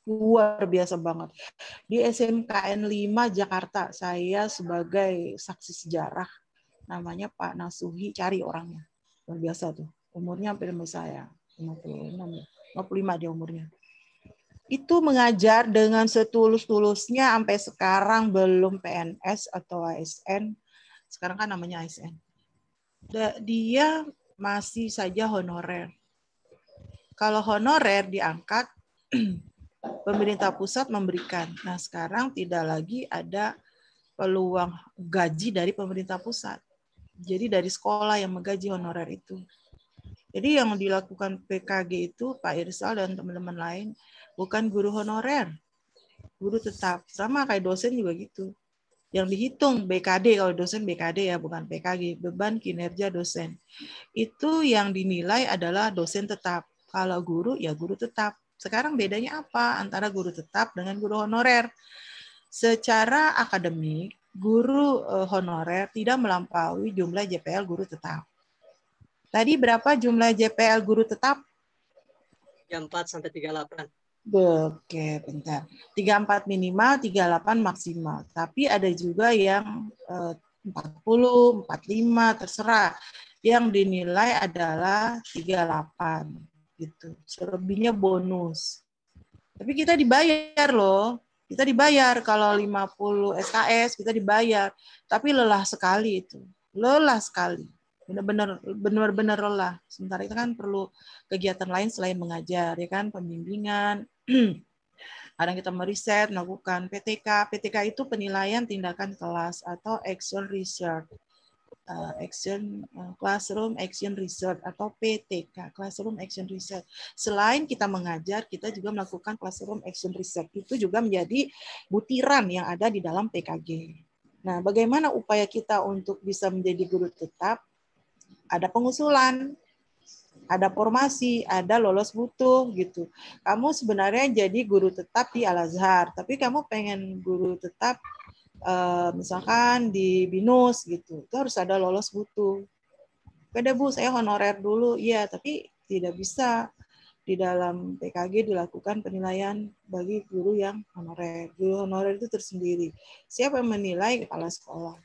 luar biasa banget. Di SMKN 5 Jakarta, saya sebagai saksi sejarah, namanya Pak Nasuhi, cari orangnya. Luar biasa tuh, umurnya hampir sama saya, 55 dia umurnya. Itu mengajar dengan setulus-tulusnya sampai sekarang belum PNS atau ASN, sekarang kan namanya ASN. Dia masih saja honorer. Kalau honorer diangkat, pemerintah pusat memberikan. Nah, sekarang tidak lagi ada peluang gaji dari pemerintah pusat. Jadi dari sekolah yang menggaji honorer itu. Jadi yang dilakukan PKG itu Pak Irsal dan teman-teman lain bukan guru honorer, guru tetap. Sama kayak dosen juga gitu. Yang dihitung BKD, kalau dosen BKD ya, bukan PKG, beban kinerja dosen. Itu yang dinilai adalah dosen tetap. Kalau guru ya guru tetap. Sekarang bedanya apa antara guru tetap dengan guru honorer? Secara akademik, guru honorer tidak melampaui jumlah JPL guru tetap. Tadi berapa jumlah JPL guru tetap? 34 sampai 38. Oke, bentar. 34 minimal, 38 maksimal. Tapi ada juga yang 40, 45, terserah. Yang dinilai adalah 38 gitu. Selebihnya bonus. Tapi kita dibayar loh. Kita dibayar kalau 50 SKS kita dibayar. Tapi lelah sekali itu. Lelah sekali. Benar-benar lelah. Sementara itu kan perlu kegiatan lain selain mengajar, ya kan, pembimbingan. Kadang kita meriset, melakukan PTK. PTK itu penilaian tindakan kelas atau action research. Classroom Action Research atau PTK, Classroom Action Research. Selain kita mengajar, kita juga melakukan Classroom Action Research. Itu juga menjadi butiran yang ada di dalam PKG. Nah, bagaimana upaya kita untuk bisa menjadi guru tetap? Ada pengusulan, ada formasi, ada lolos butuh gitu. Kamu sebenarnya jadi guru tetap di Al-Azhar, tapi kamu pengen guru tetap misalkan di BINUS gitu. Itu harus ada lolos butuh. Beda Bu, saya honorer dulu. Iya, tapi tidak bisa di dalam PKG dilakukan penilaian bagi guru yang honorer. Guru honorer itu tersendiri. Siapa yang menilai? Kepala sekolah.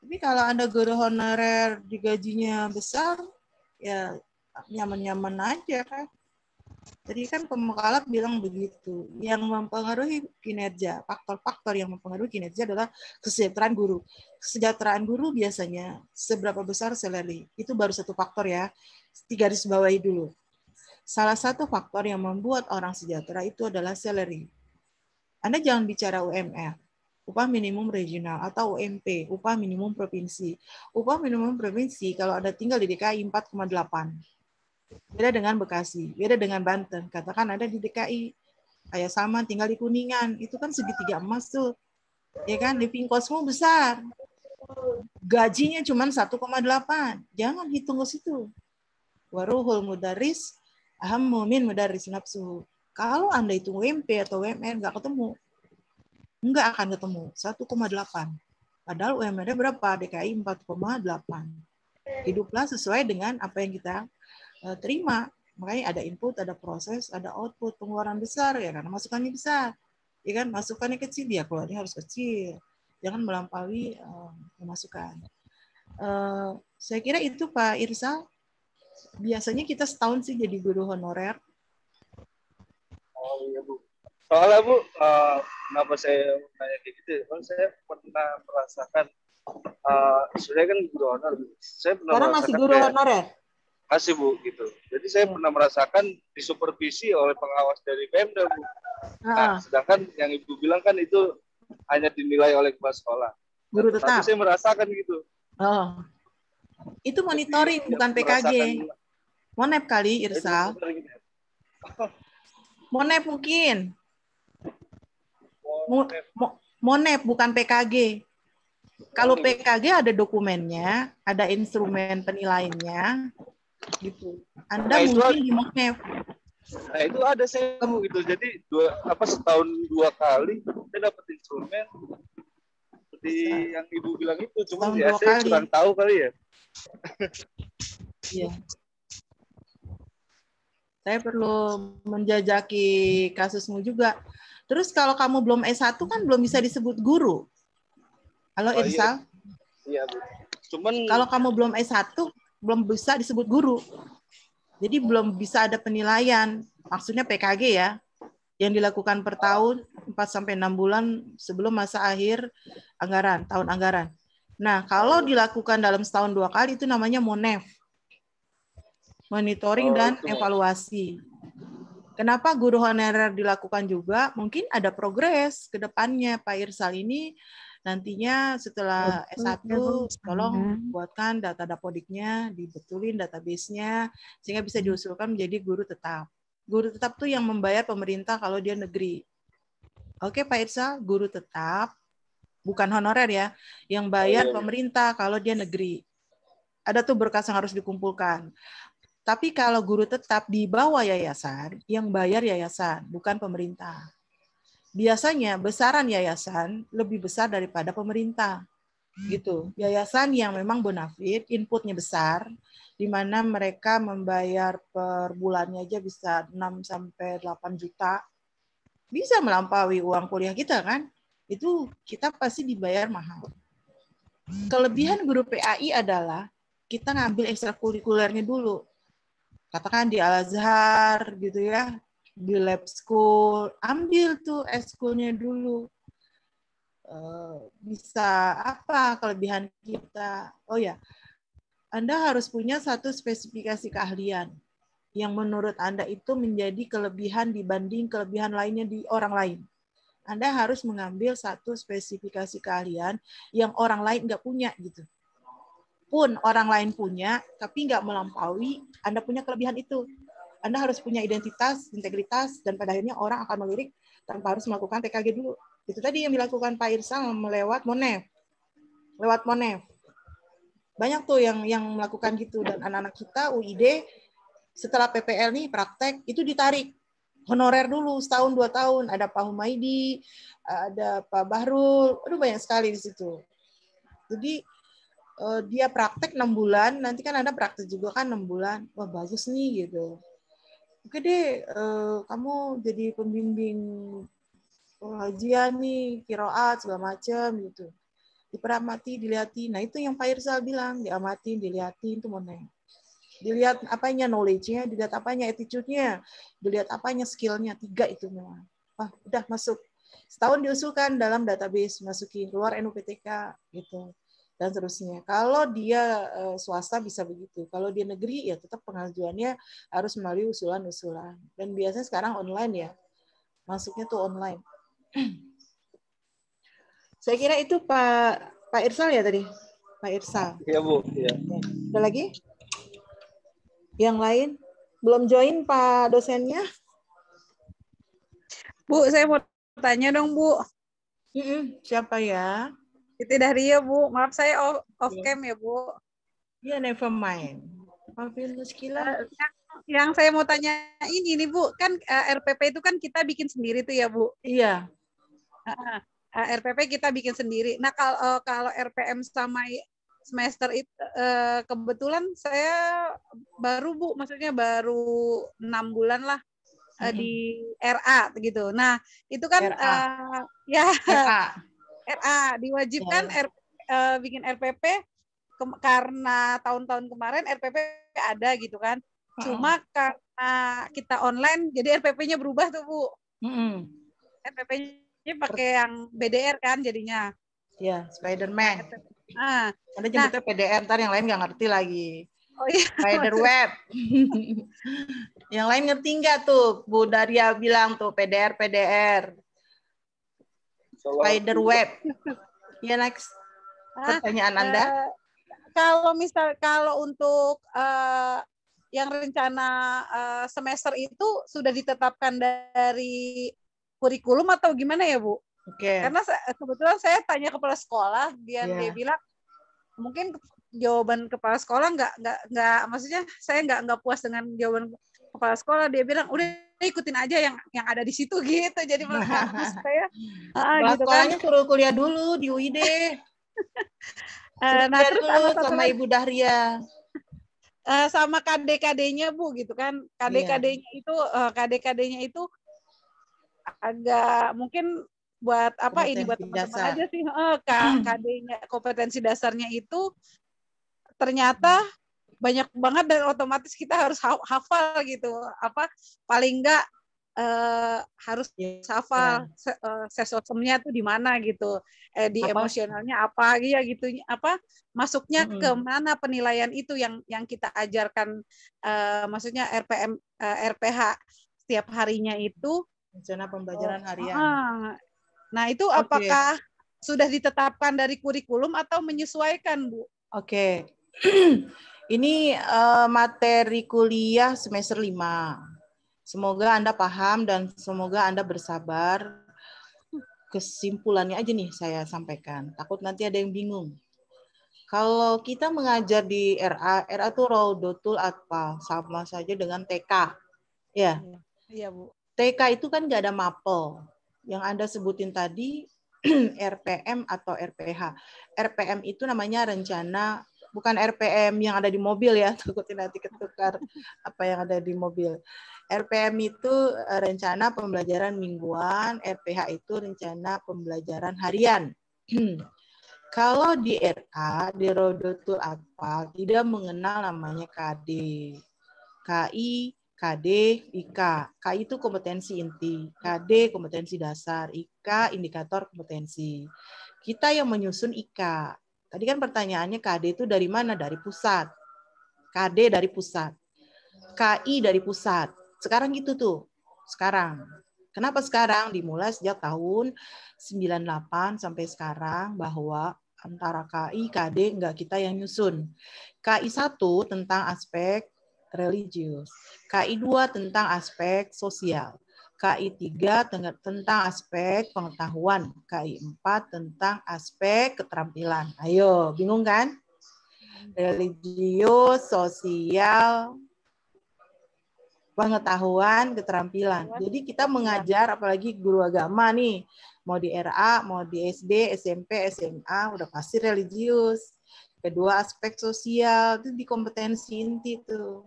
Tapi kalau Anda guru honorer digajinya besar, ya nyaman-nyaman aja kan. Jadi kan pemakalat bilang begitu. Yang mempengaruhi kinerja, faktor-faktor yang mempengaruhi kinerja adalah kesejahteraan guru. Kesejahteraan guru biasanya seberapa besar salary. Itu baru satu faktor ya. Garis bawahi dulu. Salah satu faktor yang membuat orang sejahtera itu adalah salary. Anda jangan bicara UMR. Upah minimum regional atau UMP, upah minimum provinsi. Upah minimum provinsi kalau Anda tinggal di DKI 4,8. Beda dengan Bekasi, beda dengan Banten. Katakan ada di DKI, kayak sama tinggal di Kuningan, itu kan segitiga emas tuh. Ya kan, living cost-mu besar. Gajinya cuma 1,8. Jangan hitung ke situ. Waruhul mudaris, ahammu min mudaris nafsuhu. Kalau Anda hitung UMP atau UMR nggak ketemu. Nggak akan ketemu, 1,8. Padahal UMR-nya berapa? DKI 4,8. Hiduplah sesuai dengan apa yang kita terima. Makanya ada input, ada proses, ada output. Pengeluaran besar ya karena masukannya besar. Ya kan, masukannya kecil, ya keluarnya harus kecil. Jangan melampaui pemasukan. Saya kira itu Pak Irsal. Biasanya kita setahun sih jadi guru honorer. Oh iya Bu. Soalnya Bu, kenapa saya nanya kayak gitu? Kan saya pernah merasakan, sebenarnya kan guru honorer. Saya pernah Karena masih guru honorer. Masih Bu, gitu. Jadi saya pernah merasakan disupervisi oleh pengawas dari Pemda Bu. Nah, sedangkan yang Ibu bilang kan itu hanya dinilai oleh kepala sekolah. Guru tetap. Tapi saya merasakan gitu. Oh, itu monitoring bukan PKG. Monep kali Irsal. Monep mungkin. Monep bukan PKG. Kalau PKG ada dokumennya, ada instrumen penilaiannya, gitu. Anda mungkin di Monep. Nah itu ada saya gitu. Jadi setahun 2 kali saya dapat instrumen seperti yang Ibu bilang itu. Cuma ya saya kurang tahu kali ya. Iya. Saya perlu menjajaki kasusmu juga. Terus kalau kamu belum S1 kan belum bisa disebut guru. Halo Irsal? Iya, Bu. Cuman kalau kamu belum S1 belum bisa disebut guru. Jadi belum bisa ada penilaian. Maksudnya PKG ya. Yang dilakukan per tahun 4 sampai 6 bulan sebelum masa akhir anggaran, tahun anggaran. Nah, kalau dilakukan dalam setahun 2 kali itu namanya MONEF. Monitoring dan evaluasi. Kenapa guru honorer dilakukan juga? Mungkin ada progres ke depannya. Pak Irsal ini Nantinya setelah S1, tolong buatkan data dapodiknya, dibetulin database-nya, sehingga bisa diusulkan menjadi guru tetap. Guru tetap tuh yang membayar pemerintah kalau dia negeri. Oke Pak Irsal, guru tetap, bukan honorer ya, yang bayar pemerintah kalau dia negeri. Ada tuh berkas yang harus dikumpulkan. Tapi kalau guru tetap di bawah yayasan, yang bayar yayasan, bukan pemerintah. Biasanya besaran yayasan lebih besar daripada pemerintah. Gitu. Yayasan yang memang bonafit, inputnya besar, di mana mereka membayar per bulannya aja bisa 6 sampai 8 juta. Bisa melampaui uang kuliah kita kan? Itu kita pasti dibayar mahal. Kelebihan guru PAI adalah kita ngambil ekstrakurikulernya dulu. Katakan di Al-Azhar gitu ya, di lab school, ambil tuh ekskulnya dulu. Bisa apa kelebihan kita? Oh ya, Anda harus punya satu spesifikasi keahlian yang menurut Anda itu menjadi kelebihan dibanding kelebihan lainnya di orang lain. Anda harus mengambil satu spesifikasi keahlian yang orang lain nggak punya gitu. Pun orang lain punya, tapi nggak melampaui, Anda punya kelebihan itu. Anda harus punya identitas, integritas, dan pada akhirnya orang akan melirik tanpa harus melakukan TKG dulu. Itu tadi yang dilakukan Pak Irsal melewat Monef. Lewat Monef. Banyak tuh yang melakukan gitu. Dan anak-anak kita, UID, setelah PPL nih praktek, itu ditarik. Honorer dulu, setahun, 2 tahun. Ada Pak Humaydi, ada Pak Bahrul, aduh banyak sekali di situ. Jadi, dia praktek 6 bulan, nanti kan ada praktek juga kan 6 bulan. Wah bagus nih gitu. Oke deh, kamu jadi pembimbing pengajian nih, qiraat segala macam gitu. Diperamati, dilihatin. Nah itu yang Pak Irsal bilang, diamatin, dilihatin itu Monef. Dilihat apanya knowledge-nya, dilihat apanya attitude-nya, dilihat apanya skill-nya, 3 itu memang. Wah, udah masuk. Setahun diusulkan dalam database, masukin keluar NUPTK gitu. Dan seterusnya. Kalau dia swasta bisa begitu. Kalau dia negeri ya tetap pengajuannya harus melalui usulan-usulan. Dan biasanya sekarang online ya. Masuknya tuh online. Saya kira itu Pak Irsal ya tadi. Pak Irsal. Iya, Bu. Iya. Ada lagi? Yang lain? Belum join Pak dosennya? Bu, saya mau tanya dong, Bu. Siapa ya? Itu dari ya, Bu. Maaf saya off cam ya, Bu. Ya, never mind. Maafin muskilah. Yang saya mau tanya ini nih, Bu. Kan RPP itu kan kita bikin sendiri tuh ya, Bu. Iya. RPP kita bikin sendiri. Nah, kalau RPM sama semester itu kebetulan saya baru, Bu, maksudnya baru 6 bulan lah di RA gitu. Nah, itu kan ya RA diwajibkan bikin RPP karena tahun-tahun kemarin RPP ada gitu kan. Cuma karena kita online jadi RPP-nya berubah tuh, Bu. RPP-nya pakai yang BDR kan jadinya. Ya, Spider-Man. Ada nah, nyebutnya PDR, ntar yang lain nggak ngerti lagi. Oh iya. Spiderweb. Yang lain ngerti nggak tuh? Bu Daria bilang tuh PDR. Spiderweb. Ya, next. Pertanyaan Anda? Kalau untuk yang rencana semester itu sudah ditetapkan dari kurikulum atau gimana ya, Bu? Oke. Karena kebetulan saya tanya kepala sekolah, dia bilang mungkin jawaban kepala sekolah nggak maksudnya saya nggak puas dengan jawaban kepala sekolah. Dia bilang udah ikutin aja yang ada di situ gitu. Jadi saya gitu kan. Sekolahnya suruh kuliah dulu di UID. Nah terus sama Ibu Dahria. Sama KD-KD-nya, Bu, gitu kan. KD-KD-nya itu agak mungkin buat apa ini buat teman-teman aja sih. KD-nya kompetensi dasarnya itu ternyata banyak banget dan otomatis kita harus hafal gitu. Apa paling enggak harus hafal sesosumnya tuh di mana gitu, di emosionalnya apa gitu, apa masuknya ke mana penilaian itu yang kita ajarkan, maksudnya RPH setiap harinya itu rencana pembelajaran harian. Nah itu apakah sudah ditetapkan dari kurikulum atau menyesuaikan, Bu? Oke. Ini materi kuliah semester 5. Semoga Anda paham dan semoga Anda bersabar. Kesimpulannya aja nih saya sampaikan. Takut nanti ada yang bingung. Kalau kita mengajar di RA itu Raudatul Atfal, sama saja dengan TK. Ya. Iya, Bu. TK itu kan nggak ada mapel. Yang Anda sebutin tadi RPM atau RPH. RPM itu namanya rencana, bukan RPM yang ada di mobil ya, takutin nanti ketukar apa yang ada di mobil. RPM itu rencana pembelajaran mingguan, RPH itu rencana pembelajaran harian. Kalau di RA, di Raudatul Atfal, tidak mengenal namanya KD. KI, KD, IK. KI itu kompetensi inti, KD kompetensi dasar, IK indikator kompetensi. Kita yang menyusun IK. Tadi kan pertanyaannya KD itu dari mana? Dari pusat. KD dari pusat. KI dari pusat. Sekarang gitu tuh. Sekarang. Kenapa sekarang? Dimulai sejak tahun 98 sampai sekarang bahwa antara KI, KD enggak kita yang nyusun. KI 1 tentang aspek religius. KI 2 tentang aspek sosial. KI 3 tentang aspek pengetahuan. KI 4 tentang aspek keterampilan. Ayo, bingung kan? Religius, sosial, pengetahuan, keterampilan. Jadi kita mengajar, apalagi guru agama nih, mau di RA, mau di SD, SMP, SMA, udah pasti religius. Kedua aspek sosial, itu di kompetensi inti tuh.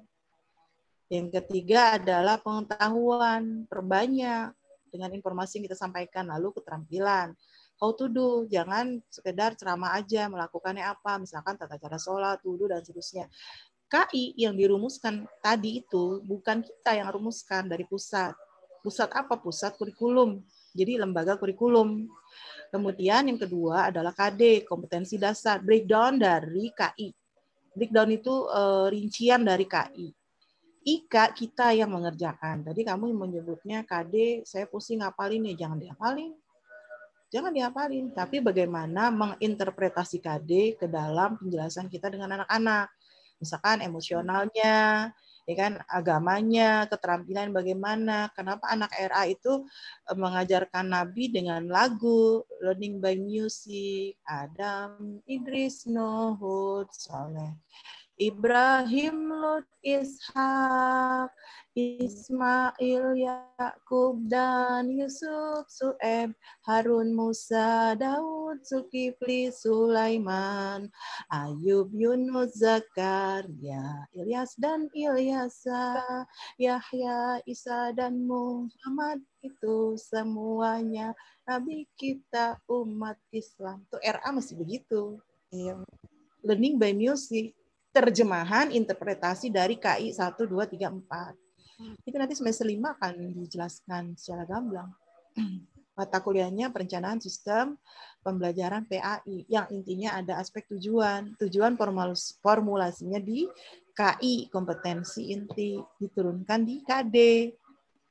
Yang ketiga adalah pengetahuan, perbanyak dengan informasi yang kita sampaikan, lalu keterampilan. How to do, jangan sekedar ceramah aja, melakukannya apa, misalkan tata cara sholat, wudu, dan seterusnya. KI yang dirumuskan tadi itu bukan kita yang rumuskan dari pusat. Pusat apa? Pusat kurikulum. Jadi lembaga kurikulum. Kemudian yang kedua adalah KD, kompetensi dasar. Breakdown dari KI. Breakdown itu rincian dari KI. IK kita yang mengerjakan. Tadi kamu menyebutnya KD, saya pusing ngapalin nih. Jangan dihafalin. Jangan dihafalin. Tapi bagaimana menginterpretasi KD ke dalam penjelasan kita dengan anak-anak. Misalkan emosionalnya, ya kan, agamanya, keterampilan bagaimana. Kenapa anak RA itu mengajarkan Nabi dengan lagu, learning by music, Adam, Idris, Nuh, Saleh, Ibrahim, Lut, Ishak, Ismail, Yakub, dan Yusuf, Su'eb, Harun, Musa, Daud, Zulkifli, Sulaiman, Ayub, Yunus, Zakaria, Ilyas dan Ilyasa, Yahya, Isa, dan Muhammad. Itu semuanya Nabi kita umat Islam. Tuh RA masih begitu. Iya. Learning by music. Terjemahan interpretasi dari KI 1, 2, 3, 4. Itu nanti semester 5 akan dijelaskan secara gamblang. Mata kuliahnya perencanaan sistem pembelajaran PAI yang intinya ada aspek tujuan. Tujuan formulasinya di KI, kompetensi inti, diturunkan di KD,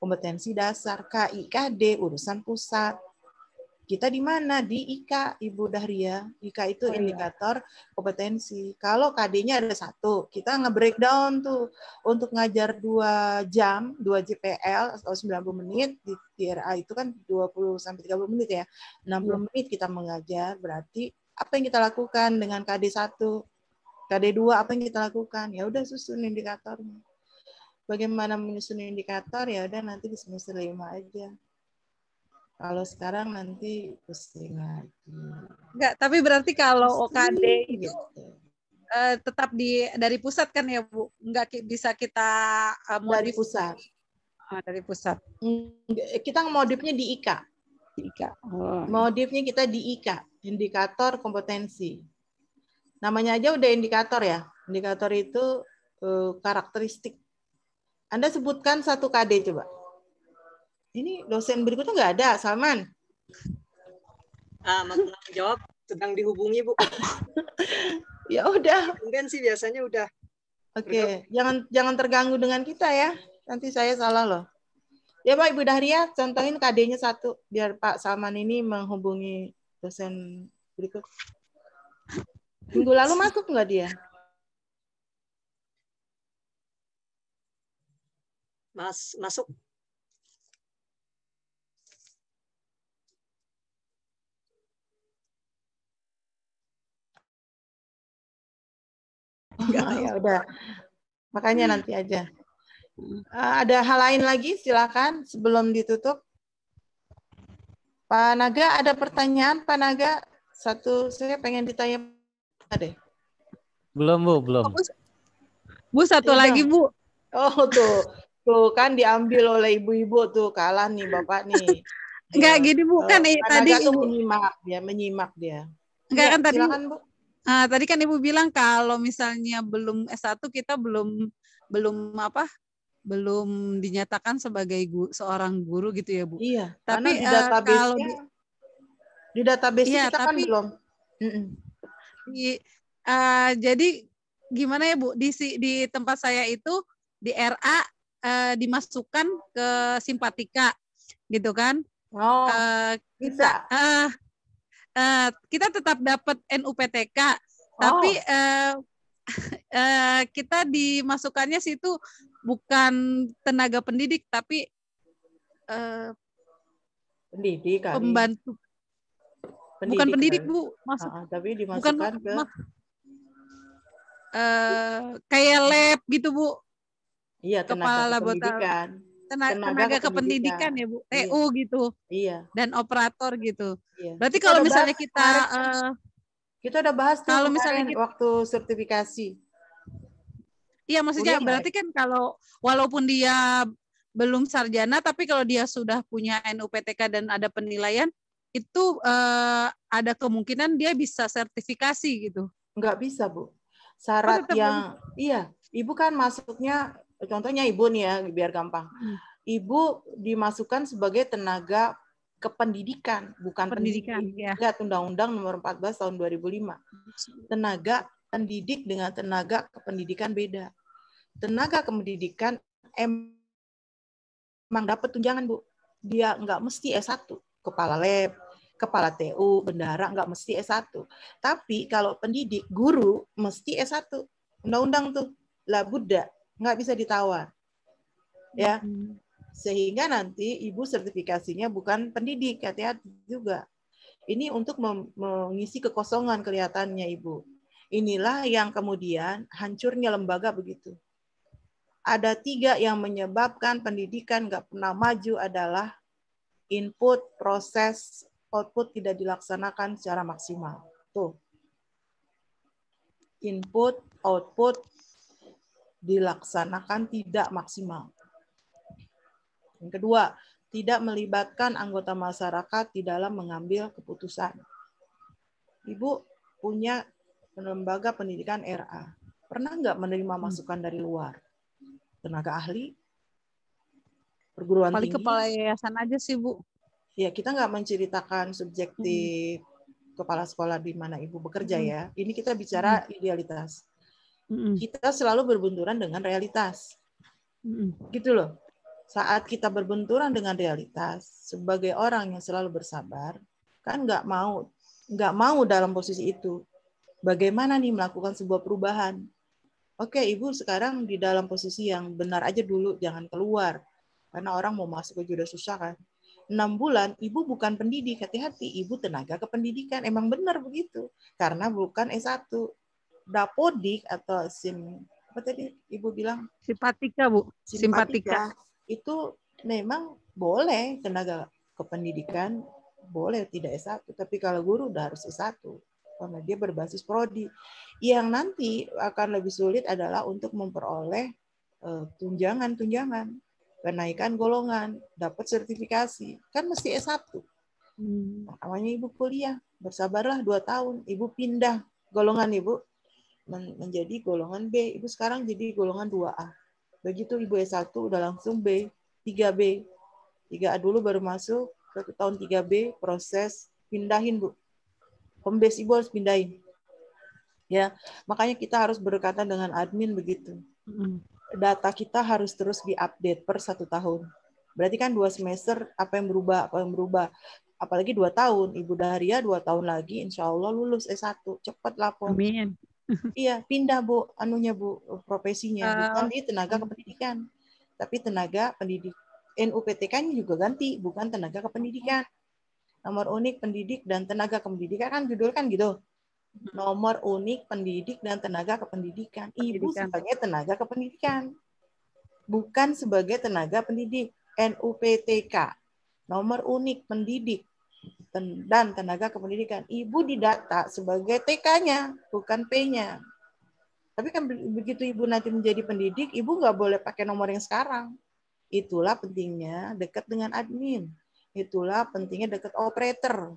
kompetensi dasar. KI, KD, urusan pusat. Kita di mana? Di IK, Ibu Dahria. IK itu indikator kompetensi. Kalau KD-nya ada 1, kita nge-breakdown tuh untuk ngajar 2 jam, 2 JPL atau 90 menit di RA itu kan 20 sampai 30 menit ya. 60 menit kita mengajar, berarti apa yang kita lakukan dengan KD 1? KD 2 apa yang kita lakukan? Ya udah susun indikatornya. Bagaimana menyusun indikator? Ya udah nanti di semester 5 aja. Kalau sekarang nanti pusing lagi. Enggak, tapi berarti kalau OKD itu tetap dari pusat kan ya, Bu? Enggak bisa kita dari pusat. Dari pusat. Kita modifnya di IK. Modifnya kita di IK, indikator kompetensi. Namanya aja udah indikator ya. Indikator itu karakteristik. Anda sebutkan 1 KD coba. Ini dosen berikutnya nggak ada, Salman. Mas jawab sedang dihubungi, Bu. Ya udah. Mungkin sih biasanya udah. Oke, jangan terganggu dengan kita ya. Nanti saya salah loh. Ya Pak Ibu Dahria, contohin KD-nya 1 biar Pak Salman ini menghubungi dosen berikut. Minggu lalu masuk nggak dia? Masuk. Ya udah. Makanya nanti aja. Ada hal lain lagi? Silakan sebelum ditutup. Pak Naga, ada pertanyaan Pak Naga? Satu, saya pengen ditanya deh. Belum, Bu, belum. Bu, satu lagi, Bu. Oh, tuh kan diambil oleh ibu-ibu tuh, kalah nih Bapak nih. Enggak gini, Bu, kan Pak tadi Naga tuh Ibu menyimak dia. Enggak kan tadi. Silakan, Bu. Tadi kan Ibu bilang kalau misalnya belum S1 kita belum dinyatakan sebagai seorang guru gitu ya, Bu. Iya, tapi karena di database iya, kita tapi, kan belum. Jadi gimana ya, Bu? Di tempat saya itu di RA dimasukkan ke simpatika gitu kan? Oh, bisa. Kita tetap dapat NUPTK, tapi kita dimasukkannya situ bukan tenaga pendidik, tapi pendidik kali. Pembantu. Bukan pendidik, Bu. Tapi dimasukkan ke kayak lab gitu, Bu. Iya, kepala kependidikan. Tenaga kependidikan ya, Bu. Iya. TU gitu. Iya. Dan operator gitu. Iya. Berarti kalau misalnya kita udah bahas tuh kalau misalnya waktu sertifikasi. Iya, maksudnya berarti kan kalau walaupun dia belum sarjana, tapi kalau dia sudah punya NUPTK dan ada penilaian, itu ada kemungkinan dia bisa sertifikasi gitu. Enggak bisa, Bu. Syarat iya, Ibu kan masuknya, contohnya Ibu nih ya, biar gampang. Ibu dimasukkan sebagai tenaga kependidikan, bukan pendidikan. Lihat Undang-Undang Nomor 14 tahun 2005. Tenaga pendidik dengan tenaga kependidikan beda. Tenaga kependidikan emang dapat tunjangan, Bu. Dia nggak mesti S1, kepala lab, kepala TU, bendara, nggak mesti S1. Tapi kalau pendidik, guru, mesti S1. Undang-undang tuh, lah Buddha, nggak bisa ditawar. Ya, sehingga nanti Ibu sertifikasinya bukan pendidik, hati-hati juga. Ini untuk mengisi kekosongan kelihatannya, Ibu. Inilah yang kemudian hancurnya lembaga begitu. Ada 3 yang menyebabkan pendidikan nggak pernah maju adalah input, proses, output tidak dilaksanakan secara maksimal. Tuh. Input, output dilaksanakan tidak maksimal. Yang kedua, tidak melibatkan anggota masyarakat di dalam mengambil keputusan. Ibu punya lembaga pendidikan RA. Pernah nggak menerima masukan dari luar? Tenaga ahli? Perguruan tinggi? Paling kepala yayasan aja sih, Bu. Ya, kita nggak menceritakan subjektif kepala sekolah di mana Ibu bekerja ya. Ini kita bicara idealitas. Kita selalu berbenturan dengan realitas. Gitu loh. Saat kita berbenturan dengan realitas, sebagai orang yang selalu bersabar, kan nggak mau dalam posisi itu. Bagaimana nih melakukan sebuah perubahan? Oke, Ibu sekarang di dalam posisi yang benar aja dulu, jangan keluar. Karena orang mau masuk aja udah susah kan. 6 bulan, Ibu bukan pendidik, hati-hati. Ibu tenaga kependidikan, emang benar begitu. Karena bukan S1. Dapodik atau apa tadi Ibu bilang? Simpatika, Bu. Simpatika. Itu memang boleh tenaga kependidikan, boleh tidak S1. Tapi kalau guru udah harus S1. Karena dia berbasis prodi. Yang nanti akan lebih sulit adalah untuk memperoleh tunjangan, kenaikan golongan, dapat sertifikasi. Kan mesti S1. Namanya Ibu kuliah, bersabarlah 2 tahun. Ibu pindah golongan Ibu menjadi golongan B. Ibu sekarang jadi golongan 2A. Begitu Ibu S1 udah langsung B, 3B. 3A dulu baru masuk ke tahun 3B, proses pindahin, Bu. Home base Ibu harus pindahin. Ya, makanya kita harus berdekatan dengan admin begitu. Data kita harus terus diupdate per 1 tahun. Berarti kan 2 semester apa yang berubah. Apalagi 2 tahun. Ibu Dahria 2 tahun lagi insya Allah lulus S1. Cepat lapor. Amin. Iya, pindah Bu, anunya Bu, profesinya. Bukan di tenaga kependidikan. Tapi tenaga pendidik. NUPTK-nya juga ganti, bukan tenaga kependidikan. Nomor unik pendidik dan tenaga kependidikan kan judul kan gitu. Nomor unik pendidik dan tenaga kependidikan. Ibu sebagai tenaga kependidikan. Bukan sebagai tenaga pendidik. NUPTK. Nomor unik pendidik dan tenaga kependidikan. Ibu didata sebagai TK-nya, bukan P-nya. Tapi kan begitu ibu nanti menjadi pendidik, ibu nggak boleh pakai nomor yang sekarang. Itulah pentingnya dekat dengan admin. Itulah pentingnya dekat operator.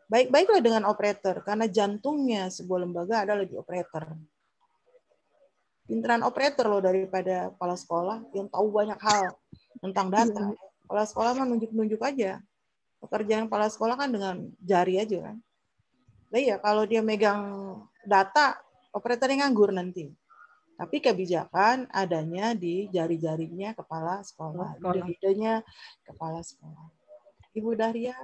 Baik-baiklah dengan operator, karena jantungnya sebuah lembaga adalah di operator. Pinteran operator loh daripada kepala sekolah yang tahu banyak hal tentang data. Kepala sekolah mah nunjuk-nunjuk aja. Pekerjaan kepala sekolah kan dengan jari aja kan. Nah iya, kalau dia megang data, operatornya nganggur nanti. Tapi kebijakan adanya di jari-jarinya kepala sekolah, ide-idenya kepala sekolah. Ibu Dahria,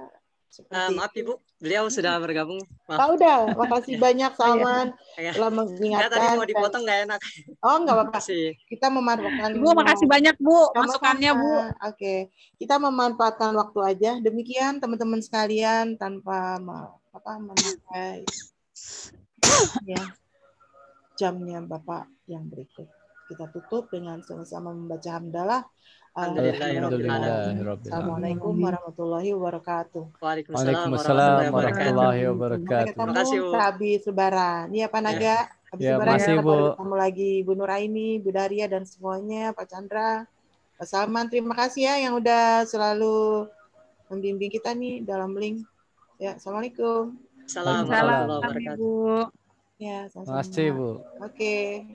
maaf Ibu, beliau sudah bergabung. Udah, makasih banyak Salman telah mengingatkan. Tadi mau dipotong nggak enak. Oh, nggak apa-apa. Kita memanfaatkan. Ibu, makasih banyak Bu masukannya Bu. Oke, kita memanfaatkan waktu aja. Demikian teman-teman sekalian tanpa memakai ya jamnya Bapak yang berikut. Kita tutup dengan sama-sama membaca hamdalah. Assalamualaikum warahmatullahi wabarakatuh. Waalaikumsalam warahmatullahi wabarakatuh. Terima kasih Bu. Habis lebaran. Iya Pak Naga. Habis lebaran masih, kita Bu. ketemu lagi Bu Nuraini, Bu Daria dan semuanya, Pak Chandra, Pak Salman. Terima kasih ya yang udah selalu membimbing kita nih dalam link. Ya, assalamualaikum. Assalamualaikum warahmatullahi wabarakatuh. Ya, Terima kasih Bu. Oke.